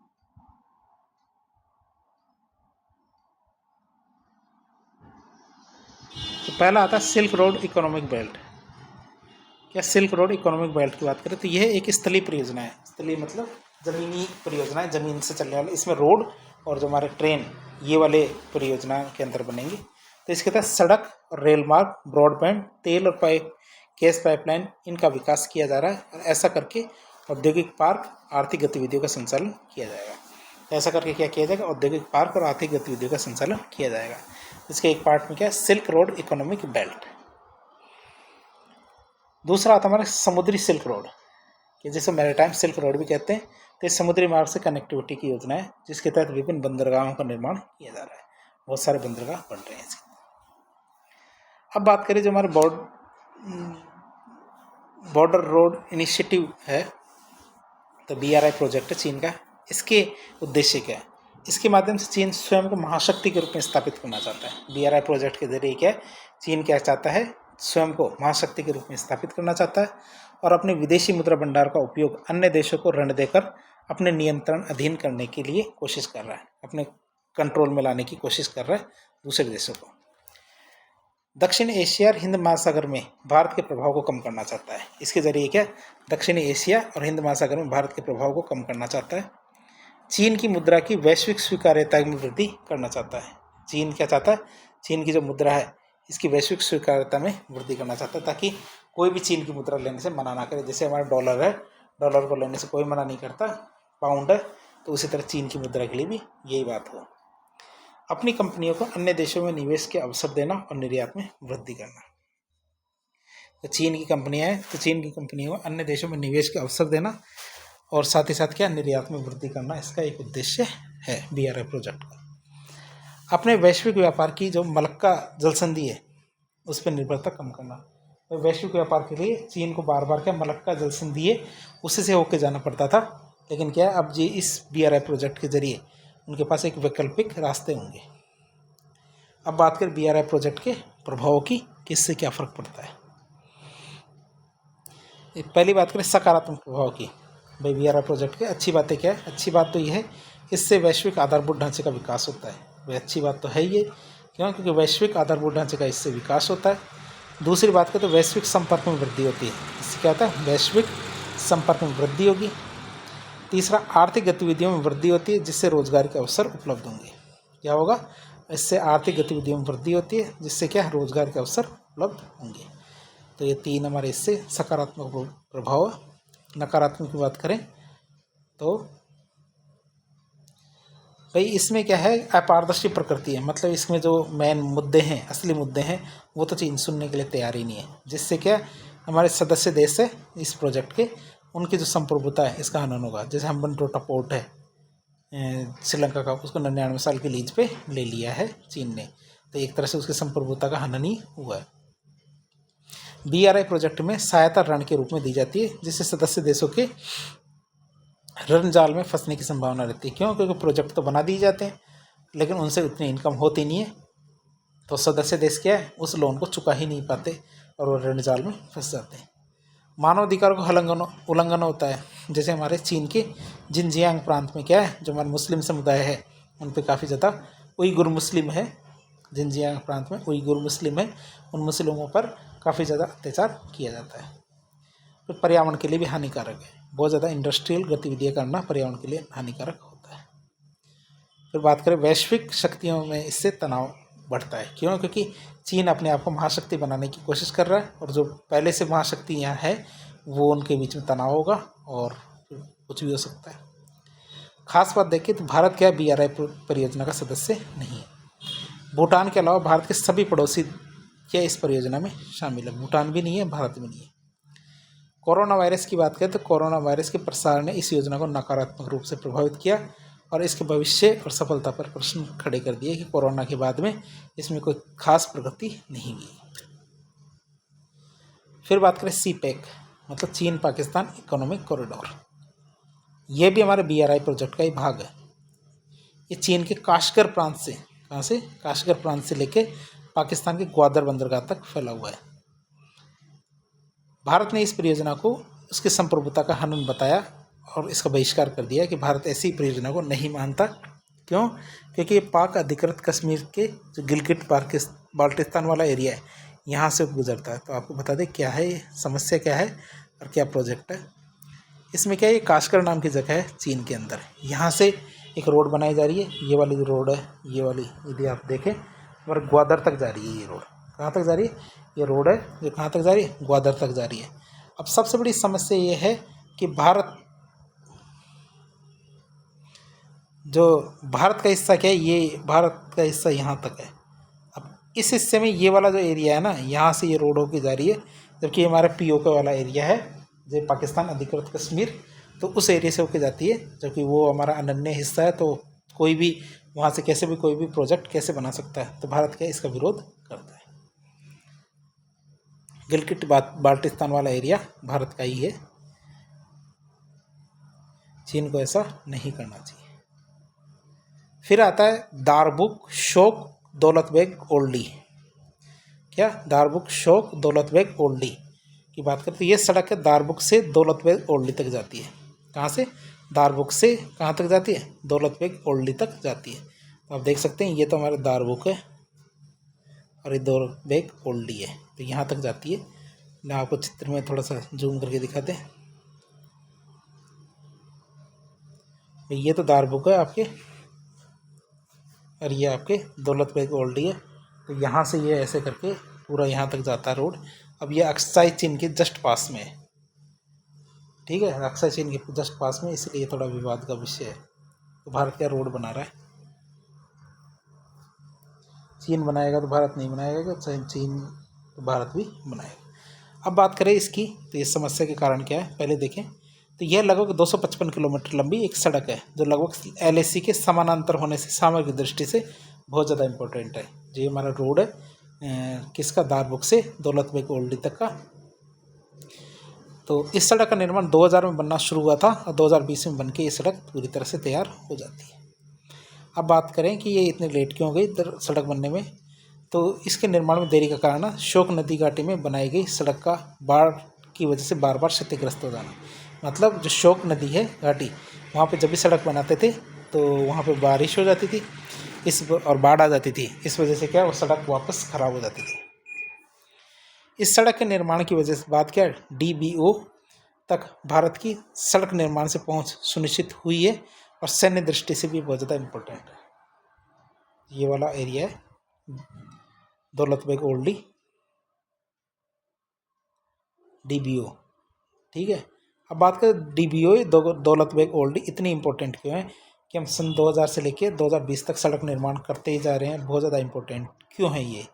तो पहला आता है सिल्क रोड इकोनॉमिक बेल्ट। क्या सिल्क रोड इकोनॉमिक बेल्ट की बात करें तो यह एक स्थलीय परियोजना है। स्थलीय मतलब ज़मीनी परियोजना है, ज़मीन से चलने वाले। इसमें रोड और जो हमारे ट्रेन, ये वाले परियोजना के अंदर बनेंगे। तो इसके तहत सड़क और रेल मार्ग, ब्रॉडबैंड, तेल और गैस पाइपलाइन, इनका विकास किया जा रहा है। और ऐसा करके औद्योगिक पार्क, आर्थिक गतिविधियों का संचालन किया जाएगा। तो ऐसा करके क्या किया जाएगा, औद्योगिक पार्क और आर्थिक गतिविधियों का संचालन किया जाएगा। इसके एक पार्ट में क्या है, सिल्क रोड इकोनॉमिक बेल्ट। दूसरा आता हमारा समुद्री सिल्क रोड, कि जिसे मैरीटाइम सिल्क रोड भी कहते हैं। तो इस समुद्री मार्ग से कनेक्टिविटी की योजना है, जिसके तहत विभिन्न बंदरगाहों का निर्माण किया जा रहा है। बहुत सारे बंदरगाह बन रहे हैं इसके। अब बात करें जो हमारे बॉर्डर रोड इनिशिएटिव है, तो BRI प्रोजेक्ट है चीन का। इसके उद्देश्य क्या है? इसके माध्यम से चीन स्वयं को महाशक्ति के रूप में स्थापित करना चाहता है। BRI प्रोजेक्ट के जरिए क्या है, चीन क्या चाहता है, स्वयं को महाशक्ति के रूप में स्थापित करना चाहता है और अपने विदेशी मुद्रा भंडार का उपयोग अन्य देशों को ऋण देकर अपने नियंत्रण अधीन करने के लिए कोशिश कर रहा है, अपने कंट्रोल में लाने की कोशिश कर रहा है दूसरे देशों को। दक्षिण एशिया और हिंद महासागर में भारत के प्रभाव को कम करना चाहता है। इसके जरिए क्या, दक्षिणी एशिया और हिंद महासागर में भारत के प्रभाव को कम करना चाहता है। चीन की मुद्रा की वैश्विक स्वीकार्यता में वृद्धि करना चाहता है। चीन क्या चाहता है, चीन की जो मुद्रा है इसकी वैश्विक स्वीकार्यता में वृद्धि करना चाहता है, ताकि कोई भी चीन की मुद्रा लेने से मना ना करे। जैसे हमारा डॉलर है, डॉलर को लेने से कोई मना नहीं करता, पाउंड है, तो उसी तरह चीन की मुद्रा के लिए भी यही बात हो। अपनी कंपनियों को अन्य देशों में निवेश के अवसर देना और निर्यात में वृद्धि करना। तो चीन की कंपनियां हैं, तो चीन की कंपनियों को अन्य देशों में निवेश के अवसर देना और साथ ही साथ क्या निर्यात में वृद्धि करना, इसका एक उद्देश्य है BRI प्रोजेक्ट का। अपने वैश्विक व्यापार की जो मलक्का जलसंधि है उस पर निर्भरता कम करना। तो वैश्विक व्यापार के लिए चीन को बार बार क्या मलक्का जलसंधि है उसी से होकर जाना पड़ता था, लेकिन क्या अब जी इस BRI प्रोजेक्ट के जरिए उनके पास एक वैकल्पिक रास्ते होंगे। अब बात करें BRI प्रोजेक्ट के प्रभावों की, किससे क्या फर्क पड़ता है। पहली बात करें सकारात्मक प्रभाव की। भाई BRI प्रोजेक्ट के अच्छी बातें क्या है। अच्छी बात तो यह है इससे वैश्विक आधारभूत ढांचे का विकास होता है। भाई अच्छी बात तो है ये, क्यों? क्योंकि वैश्विक आधारभूत ढांचे का इससे विकास होता है। दूसरी बात करें तो वैश्विक संपर्क में वृद्धि होती है। इससे क्या होता है, वैश्विक संपर्क में वृद्धि होगी। तीसरा, आर्थिक गतिविधियों में वृद्धि होती है जिससे रोजगार के अवसर उपलब्ध होंगे। क्या होगा, इससे आर्थिक गतिविधियों में वृद्धि होती है जिससे क्या रोजगार के अवसर उपलब्ध होंगे। तो ये तीन हमारे इससे सकारात्मक प्रभाव। नकारात्मक की बात करें तो भाई इसमें क्या है, अपारदर्शी प्रकृति है। मतलब इसमें जो मेन मुद्दे हैं, असली मुद्दे हैं, वो तो चीन सुनने के लिए तैयार ही नहीं है। जिससे क्या हमारे सदस्य देश है इस प्रोजेक्ट के, उनकी जो संप्रभुता है इसका हनन होगा। जैसे हम्बनटोटा पोर्ट है श्रीलंका का, उसको 99 साल की लीज पे ले लिया है चीन ने, तो एक तरह से उसकी संप्रभुता का हनन ही हुआ है। BRI प्रोजेक्ट में सहायता ऋण के रूप में दी जाती है जिससे सदस्य देशों के ऋण जाल में फंसने की संभावना रहती है। क्यों? क्योंकि प्रोजेक्ट तो बना दिए जाते हैं लेकिन उनसे उतनी इनकम होती नहीं है, तो सदस्य देश क्या है उस लोन को चुका ही नहीं पाते और वो ऋण जाल में फंस जाते हैं। मानवाधिकारों का उल्लंघन होता है। जैसे हमारे चीन के जिनजियांग प्रांत में क्या है, जो हमारे मुस्लिम समुदाय है उन पर काफ़ी ज़्यादा उइगुर मुस्लिम है, जिनजियांग प्रांत में उइगुर मुस्लिम है, उन मुस्लिमों पर काफ़ी ज़्यादा अत्याचार किया जाता है। तो पर्यावरण के लिए भी हानिकारक है। बहुत ज़्यादा इंडस्ट्रियल गतिविधियाँ करना पर्यावरण के लिए हानिकारक होता है। फिर बात करें वैश्विक शक्तियों में, इससे तनाव बढ़ता है। क्यों? क्योंकि चीन अपने आप को महाशक्ति बनाने की कोशिश कर रहा है और जो पहले से महाशक्ति यहाँ है वो उनके बीच में तनाव होगा और कुछ भी हो सकता है। खास बात देखिए तो भारत क्या BRI परियोजना का सदस्य नहीं है। भूटान के अलावा भारत के सभी पड़ोसी क्या इस परियोजना में शामिल है। भूटान भी नहीं है, भारत भी नहीं है। कोरोना वायरस की बात करें तो कोरोना वायरस के प्रसार ने इस योजना को नकारात्मक रूप से प्रभावित किया और इसके भविष्य और सफलता पर प्रश्न खड़े कर दिए कि कोरोना के बाद में इसमें कोई खास प्रगति नहीं हुई। फिर बात करें CPEC, मतलब चीन पाकिस्तान इकोनॉमिक कॉरिडोर। ये भी हमारे BRI प्रोजेक्ट का ही भाग है। ये चीन के काशगर प्रांत से, कहाँ से, काशगर प्रांत से लेके पाकिस्तान के ग्वादर बंदरगाह तक फैला हुआ है। भारत ने इस परियोजना को उसकी संप्रभुता का हनन बताया और इसका बहिष्कार कर दिया कि भारत ऐसी परियोजना को नहीं मानता। क्यों? क्योंकि ये पाक अधिकृत कश्मीर के जो गिलगिट बाल्टिस्तान वाला एरिया है यहाँ से गुजरता है। तो आपको बता दें क्या है ये समस्या, क्या है और क्या प्रोजेक्ट है। इसमें क्या है, ये काशगर नाम की जगह है चीन के अंदर, यहाँ से एक रोड बनाई जा रही है। ये वाली जो रोड है, ये वाली यदि आप देखें और ग्वादर तक जा रही है। ये रोड कहाँ तक जा रही है, ये रोड है जो कहाँ तक जा रही है, ग्वादर तक जा रही है। अब सबसे बड़ी समस्या ये है कि भारत का हिस्सा क्या है, ये भारत का हिस्सा यहाँ तक है। अब इस हिस्से में ये वाला जो एरिया है ना, यहाँ से ये रोड होके जा रही है, जबकि ये हमारा POK वाला एरिया है जो पाकिस्तान अधिकृत कश्मीर, तो उस एरिया से होके जाती है, जबकि वो हमारा अनन्य हिस्सा है। तो कोई भी वहाँ से कैसे भी कोई भी प्रोजेक्ट कैसे बना सकता है, तो भारत क्या इसका विरोध करता है। गिलगिट बाल्टिस्तान वाला एरिया भारत का ही है, चीन को ऐसा नहीं करना चाहिए। फिर आता है दारबुक शोक दौलतबेग ओल्डी। क्या, दारबुक शोक दौलतबेग ओल्डी की बात करते हैं। ये सड़क है दारबुक से दौलतबेग ओल्डी तक जाती है। कहाँ से, दारबुक से कहाँ तक जाती है, दौलतबेग ओल्डी तक जाती है। तो आप देख सकते हैं ये तो हमारा दारबुक है और ये दौलतबेग ओल्डी है, तो यहाँ तक जाती है। मैं आपको चित्र में थोड़ा सा जूम करके दिखाते हैं। ये तो दारबुक है आपके और ये आपके दौलतबेग ओल्डी है। तो यहाँ से ये ऐसे करके पूरा यहाँ तक जाता है रोड। अब ये अक्साई चीन के जस्ट पास में है, ठीक है, अक्साई चीन के जस्ट पास में, इसलिए थोड़ा विवाद का विषय है। तो भारत क्या रोड बना रहा है। चीन बनाएगा तो भारत नहीं बनाएगा, चीन तो भारत भी बनाएगा। अब बात करें इसकी, तो इस समस्या के कारण क्या है पहले देखें। तो यह लगभग 255 किलोमीटर लंबी एक सड़क है जो लगभग LAC के समानांतर होने से सामग्री की दृष्टि से बहुत ज़्यादा इम्पोर्टेंट है। जो ये हमारा रोड है किसका, दारबुक से दौलत बेग ओल्डी तक का। तो इस सड़क का निर्माण 2000 में बनना शुरू हुआ था और 2020 में बनके ये सड़क पूरी तरह से तैयार हो जाती है। अब बात करें कि ये इतनी लेट क्यों हो गई सड़क बनने में, तो इसके निर्माण में देरी का कारण है शोक नदी घाटी में बनाई गई सड़क का बाढ़ की वजह से बार बार क्षतिग्रस्त हो जाना। मतलब जो शोक नदी है घाटी, वहाँ पे जब भी सड़क बनाते थे तो वहाँ पे बारिश हो जाती थी और बाढ़ आ जाती थी। इस वजह से क्या वो सड़क वापस ख़राब हो जाती थी। इस सड़क के निर्माण की वजह से बात क्या है, DBO तक भारत की सड़क निर्माण से पहुंच सुनिश्चित हुई है और सैन्य दृष्टि से भी बहुत ज़्यादा इम्पोर्टेंट है। ये वाला एरिया है दौलत बेग ओल्डी DBO, ठीक है। अब बात करें DBO दौलत बेग ओल्डी इतनी इम्पोर्टेंट क्यों है कि हम सन 2000 से लेकर 2020 तक सड़क निर्माण करते ही जा रहे हैं। बहुत ज़्यादा इम्पोर्टेंट क्यों है ये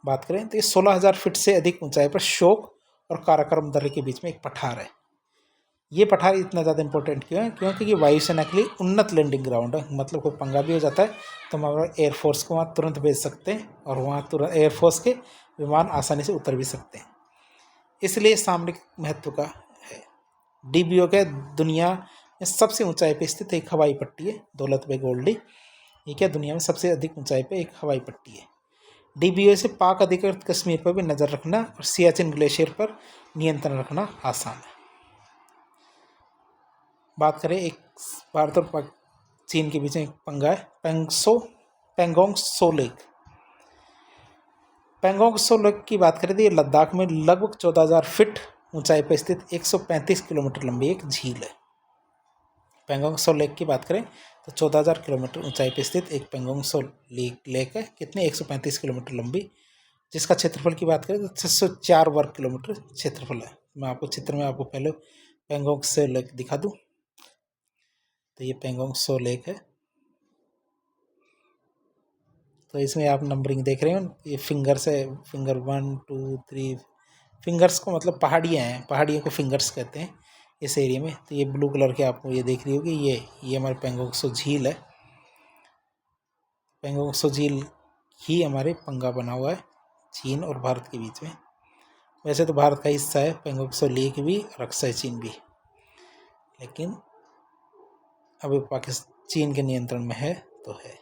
बात करें तो ये 16,000 फीट से अधिक ऊंचाई पर शोक और काराकोरम दर्रे के बीच में एक पठार है। ये पठार इतना ज़्यादा इंपॉर्टेंट क्यों है, क्योंकि ये वायुसेना के लिए उन्नत लैंडिंग ग्राउंड है। मतलब कोई पंगा भी हो जाता है तो हम हमारा एयरफोर्स को वहाँ तुरंत भेज सकते हैं और वहाँ तुरंत एयरफोर्स के विमान आसानी से उतर भी सकते हैं, इसलिए सामरिक महत्व का है। DBO के दुनिया में सबसे ऊंचाई पे स्थित एक हवाई पट्टी है दौलत बेग ओल्डी। ये क्या दुनिया में सबसे अधिक ऊंचाई पे एक हवाई पट्टी है। DBO से पाक अधिकृत कश्मीर पर भी नज़र रखना और सियाचिन ग्लेशियर पर नियंत्रण रखना आसान है। बात करें एक भारत और चीन के बीच में एक पंगा है पेंगोंग सो लेक। पेंगोंग सो लेक की बात करें तो ये लद्दाख में लगभग 14,000 फीट ऊंचाई पर स्थित 135 किलोमीटर लंबी एक झील है। पेंगोंग सो लेक की बात करें तो 14,000 किलोमीटर ऊंचाई पर स्थित एक पेंगोंग सो लेक है। कितने 135 किलोमीटर लंबी, जिसका क्षेत्रफल की बात करें तो 604 वर्ग किलोमीटर क्षेत्रफल है। मैं आपको चित्र में आपको पहले पेंगोंग सो लेक दिखा दूँ। तो ये पेंगोंग सो लेक है। तो इसमें आप नंबरिंग देख रहे हो, ये फिंगर्स है, फिंगर 1 2 3 फिंगर्स को मतलब पहाड़ियाँ हैं, पहाड़ियों को फिंगर्स कहते हैं इस एरिया में। तो ये ब्लू कलर के आपको ये दिख रही होगी, ये हमारे पेंगोंग सो झील है। पेंगोंग सो झील ही हमारे पंगा बना हुआ है चीन और भारत के बीच में। वैसे तो भारत का हिस्सा है पेंगोंग सो लेक भी और अक्साई चीन भी, लेकिन अभी पाकिस्तान चीन के नियंत्रण में है तो है।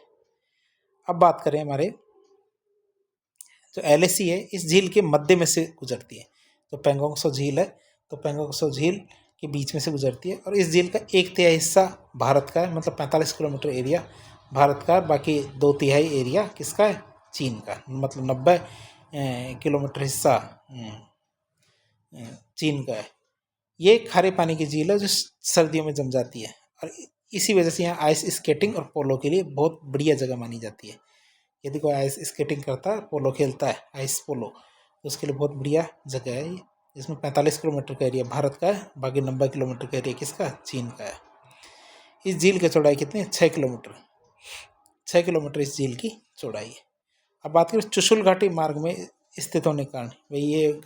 अब बात करें हमारे जो LAC है, इस झील के मध्य में से गुजरती है। जो पेंगोंग सो झील है तो पेंगोंग सो झील के बीच में से गुजरती है और इस झील का 1/3 हिस्सा भारत का है। मतलब 45 किलोमीटर एरिया भारत का, बाकी 2/3 एरिया किसका है, चीन का। मतलब 90 किलोमीटर हिस्सा चीन का है। ये खारे पानी की झील है जो सर्दियों में जम जाती है और इसी वजह से यहाँ आइस स्केटिंग और पोलो के लिए बहुत बढ़िया जगह मानी जाती है। यदि कोई आइस स्केटिंग करता है, पोलो खेलता है, आइस पोलो, तो उसके लिए बहुत बढ़िया जगह है ये। इसमें 45 किलोमीटर का एरिया भारत का है, बाकी 90 किलोमीटर का एरिया किसका, चीन का है। इस झील की चौड़ाई कितनी है, 6 किलोमीटर। 6 किलोमीटर इस झील की चौड़ाई है। अब बात करें चुशुल घाटी मार्ग में स्थित होने के कारण, भाई ये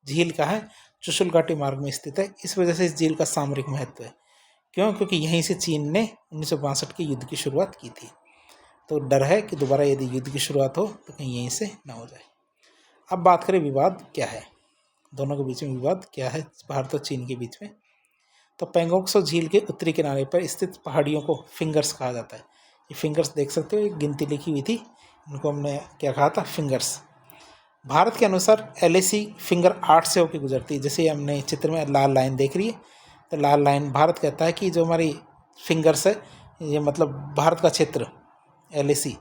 झील का है चुशुल घाटी मार्ग में स्थित है, इस वजह से इस झील का सामरिक महत्व है। क्यों, क्योंकि यहीं से चीन ने 1962 के युद्ध की शुरुआत की थी। तो डर है कि दोबारा यदि युद्ध की शुरुआत हो तो कहीं यहीं से ना हो जाए। अब बात करें विवाद क्या है, दोनों के बीच में विवाद क्या है भारत और चीन के बीच में। तो पेंगोंग सो झील के उत्तरी किनारे पर स्थित पहाड़ियों को फिंगर्स कहा जाता है। ये फिंगर्स देख सकते हो, एक गिनती लिखी हुई थी, इनको हमने क्या कहा था, फिंगर्स। भारत के अनुसार LAC फिंगर 8 से होकर गुजरती है। जैसे हमने चित्र में लाल लाइन देख रही है, तो लाल लाइन भारत कहता है कि जो हमारी फिंगर्स है ये मतलब भारत का क्षेत्र LAC।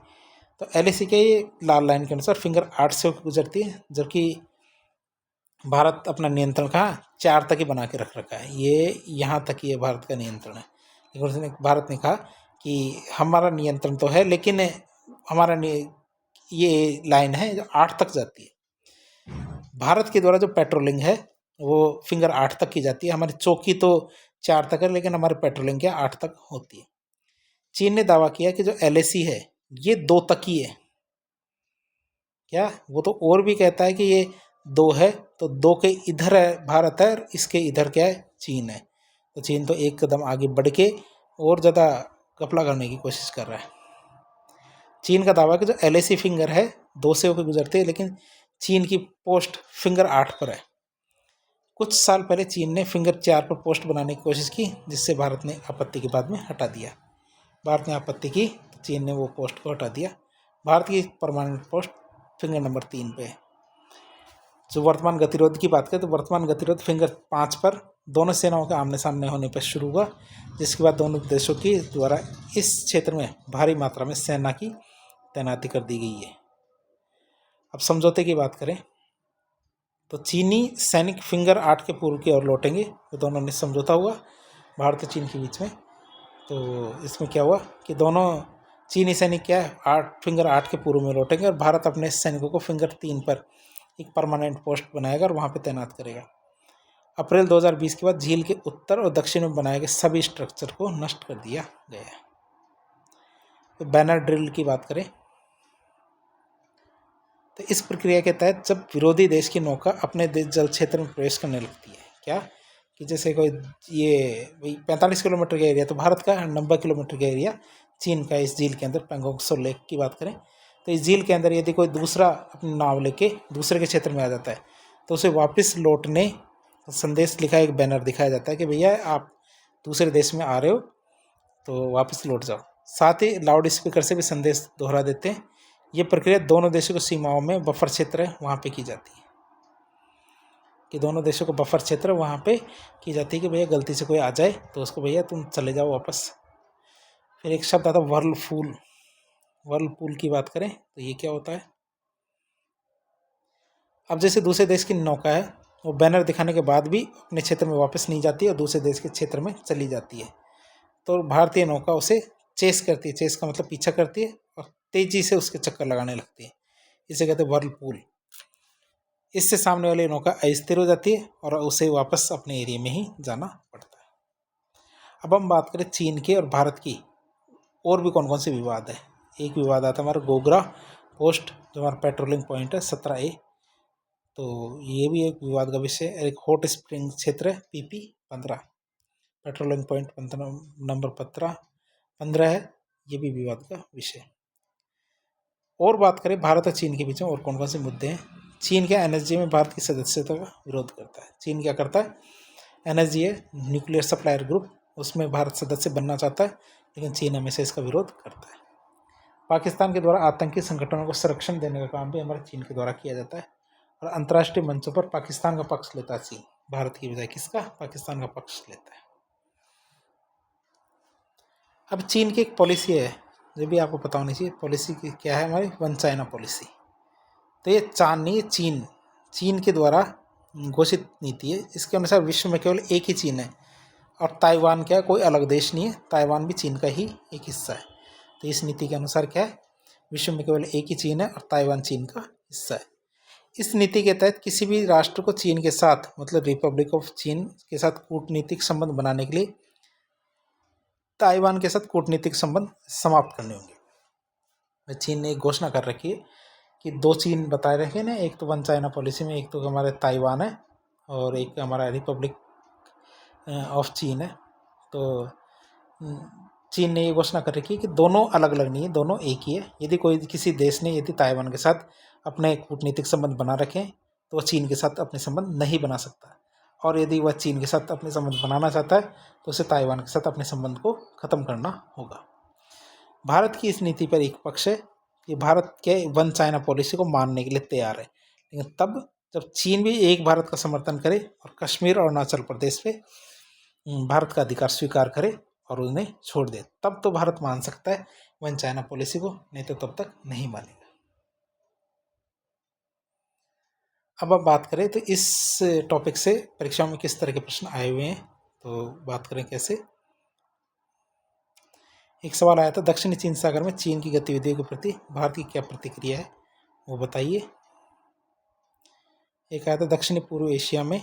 तो LAC के लाल लाइन के अनुसार फिंगर 8 से होकर गुजरती है, जबकि भारत अपना नियंत्रण कहाँ 4 तक ही बना के रख रखा है। ये यहाँ तक ये भारत का नियंत्रण है। लेकिन उसने भारत ने कहा कि हमारा नियंत्रण तो है, लेकिन हमारा ये लाइन है जो 8 तक जाती है। भारत के द्वारा जो पेट्रोलिंग है वो फिंगर 8 तक की जाती है। हमारी चौकी तो 4 तक है, लेकिन हमारी पेट्रोलिंग क्या 8 तक होती है। चीन ने दावा किया कि जो LAC है ये 2 तक ही है, क्या वो तो और भी कहता है कि ये 2 है, तो 2 के इधर है भारत है और इसके इधर क्या है, चीन है। तो चीन तो एक कदम आगे बढ़ के और ज़्यादा घपला करने की कोशिश कर रहा है। चीन का दावा है कि जो LAC फिंगर है 2 से होकर गुजरते हैं, लेकिन चीन की पोस्ट फिंगर 8 पर है। कुछ साल पहले चीन ने फिंगर 4 पर पोस्ट बनाने की कोशिश की, जिससे भारत ने आपत्ति के बाद में हटा दिया। भारत ने आपत्ति की, चीन ने वो पोस्ट को हटा दिया। भारत की परमानेंट पोस्ट फिंगर नंबर 3 पे है। जो वर्तमान गतिरोध की बात करें तो वर्तमान गतिरोध फिंगर 5 पर दोनों सेनाओं के आमने सामने होने पर शुरू हुआ, जिसके बाद दोनों देशों की द्वारा इस क्षेत्र में भारी मात्रा में सेना की तैनाती कर दी गई है। अब समझौते की बात करें तो चीनी सैनिक फिंगर 8 के पूर्व की ओर लौटेंगे। तो दोनों ने समझौता हुआ भारत और चीन के बीच में। तो इसमें क्या हुआ कि दोनों चीनी सैनिक क्या है फिंगर 8 के पूर्व में लौटेंगे और भारत अपने सैनिकों को फिंगर 3 पर एक परमानेंट पोस्ट बनाएगा और वहाँ पे तैनात करेगा। अप्रैल 2020 के बाद झील के उत्तर और दक्षिण में बनाए गए सभी स्ट्रक्चर को नष्ट कर दिया गया। तो बैनर ड्रिल की बात करें तो इस प्रक्रिया के तहत जब विरोधी देश की नौका अपने देश जल क्षेत्र में प्रवेश करने लगती है, क्या कि जैसे कोई ये 45 किलोमीटर का एरिया तो भारत का, 90 किलोमीटर का एरिया चीन का, इस झील के अंदर पेंगोंग त्सो लेक की बात करें तो इस झील के अंदर यदि कोई दूसरा अपनी नाव लेके दूसरे के क्षेत्र में आ जाता है तो उसे वापस लौटने संदेश लिखा एक बैनर दिखाया जाता है कि भैया आप दूसरे देश में आ रहे हो तो वापस लौट जाओ। साथ ही लाउड स्पीकर से भी संदेश दोहरा देते हैं। ये प्रक्रिया दोनों देशों की सीमाओं में बफर क्षेत्र है वहाँ पे की जाती है, कि दोनों देशों को बफर क्षेत्र वहाँ पे की जाती है कि भैया गलती से कोई आ जाए तो उसको भैया तुम चले जाओ वापस। फिर एक शब्द आता है वर्लपूल। वर्लपूल की बात करें तो ये क्या होता है, अब जैसे दूसरे देश की नौका है वो बैनर दिखाने के बाद भी अपने क्षेत्र में वापस नहीं जाती और दूसरे देश के क्षेत्र में चली जाती है, तो भारतीय नौका उसे चेस करती है। चेस का मतलब पीछा करती है और तेजी से उसके चक्कर लगाने लगती है, इसे कहते हैं वर्लपूल। इससे सामने वाली नौका अस्थिर हो जाती है और उसे वापस अपने एरिया में ही जाना पड़ता है। अब हम बात करें चीन के और भारत की और भी कौन कौन से विवाद है। एक विवाद आता है हमारा गोगरा पोस्ट, जो हमारा पेट्रोलिंग पॉइंट है 17A, तो ये भी एक विवाद का विषय है। एक हॉट स्प्रिंग क्षेत्र है PP15, पेट्रोलिंग पॉइंट नंबर 15 है, ये भी विवाद का विषय। और बात करें भारत और चीन के बीच में और कौन कौन से मुद्दे हैं। चीन के NSG में भारत की सदस्यता का विरोध करता है। चीन क्या करता है, NSG है न्यूक्लियर सप्लायर ग्रुप, उसमें भारत सदस्य बनना चाहता है, लेकिन चीन हमेशा इसका विरोध करता है। पाकिस्तान के द्वारा आतंकी संगठनों को संरक्षण देने का काम भी हमारे चीन के द्वारा किया जाता है और अंतर्राष्ट्रीय मंचों पर पाकिस्तान का पक्ष लेता है चीन, भारत की बजाय किसका, पाकिस्तान का पक्ष लेता है। अब चीन की एक पॉलिसी है जो भी आपको पता होनी चाहिए। पॉलिसी की क्या है हमारी, वन चाइना पॉलिसी। तो ये चांद नहीं, ये चीन के द्वारा घोषित नीति है। इसके अनुसार विश्व में केवल एक ही चीन है और ताइवान क्या है, कोई अलग देश नहीं है, ताइवान भी चीन का ही एक हिस्सा है। तो इस नीति के अनुसार क्या है, विश्व में केवल एक ही चीन है और ताइवान चीन का हिस्सा है। इस नीति के तहत किसी भी राष्ट्र को चीन के साथ मतलब रिपब्लिक ऑफ चीन के साथ कूटनीतिक संबंध बनाने के लिए ताइवान के साथ कूटनीतिक संबंध समाप्त करने होंगे। चीन ने एक घोषणा कर रखी है कि 2 चीन बताए रखे ना, एक तो वन चाइना पॉलिसी में, एक तो हमारे ताइवान है और एक हमारा रिपब्लिक ऑफ चीन है। तो चीन ने ये घोषणा कर रखी है कि दोनों अलग अलग नहीं है, दोनों एक ही है। यदि कोई किसी देश ने यदि ताइवान के साथ अपने कूटनीतिक संबंध बना रखे तो वह चीन के साथ अपने संबंध नहीं बना सकता, और यदि वह चीन के साथ अपने संबंध बनाना चाहता है तो उसे ताइवान के साथ अपने संबंध को ख़त्म करना होगा। भारत की इस नीति पर एक पक्ष है कि भारत के वन चाइना पॉलिसी को मानने के लिए तैयार है, लेकिन तब जब चीन भी एक भारत का समर्थन करे और कश्मीर और अरुणाचल प्रदेश पे भारत का अधिकार स्वीकार करे और उन्हें छोड़ दे, तब तो भारत मान सकता है वन चाइना पॉलिसी को, नहीं तो तब तक नहीं मानेगा। अब आप बात करें तो इस टॉपिक से परीक्षाओं में किस तरह के प्रश्न आए हुए हैं, तो बात करें कैसे। एक सवाल आया था, दक्षिणी चीन सागर में चीन की गतिविधियों के प्रति भारत की क्या प्रतिक्रिया है, वो बताइए। एक आया था, दक्षिणी पूर्व एशिया में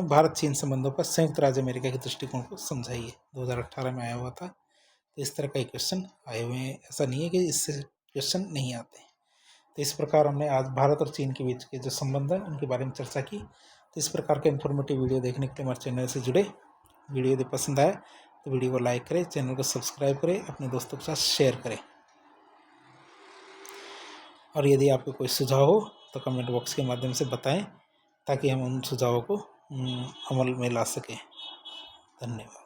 भारत चीन संबंधों पर संयुक्त राज्य अमेरिका के दृष्टिकोण को समझाइए। 2018 में आया हुआ था। तो इस तरह का एक क्वेश्चन आए हुए हैं। ऐसा नहीं है कि इससे क्वेश्चन नहीं आते। तो इस प्रकार हमने आज भारत और चीन के बीच के जो संबंध है उनके बारे में चर्चा की। तो इस प्रकार के इन्फॉर्मेटिव वीडियो देखने के लिए हमारे चैनल से जुड़े। वीडियो यदि पसंद आए तो वीडियो को लाइक करें, चैनल को सब्सक्राइब करें, अपने दोस्तों के साथ शेयर करें। और यदि आपको कोई सुझाव हो तो कमेंट बॉक्स के माध्यम से बताएं ताकि हम उन सुझावों को अमल में ला सकें। धन्यवाद।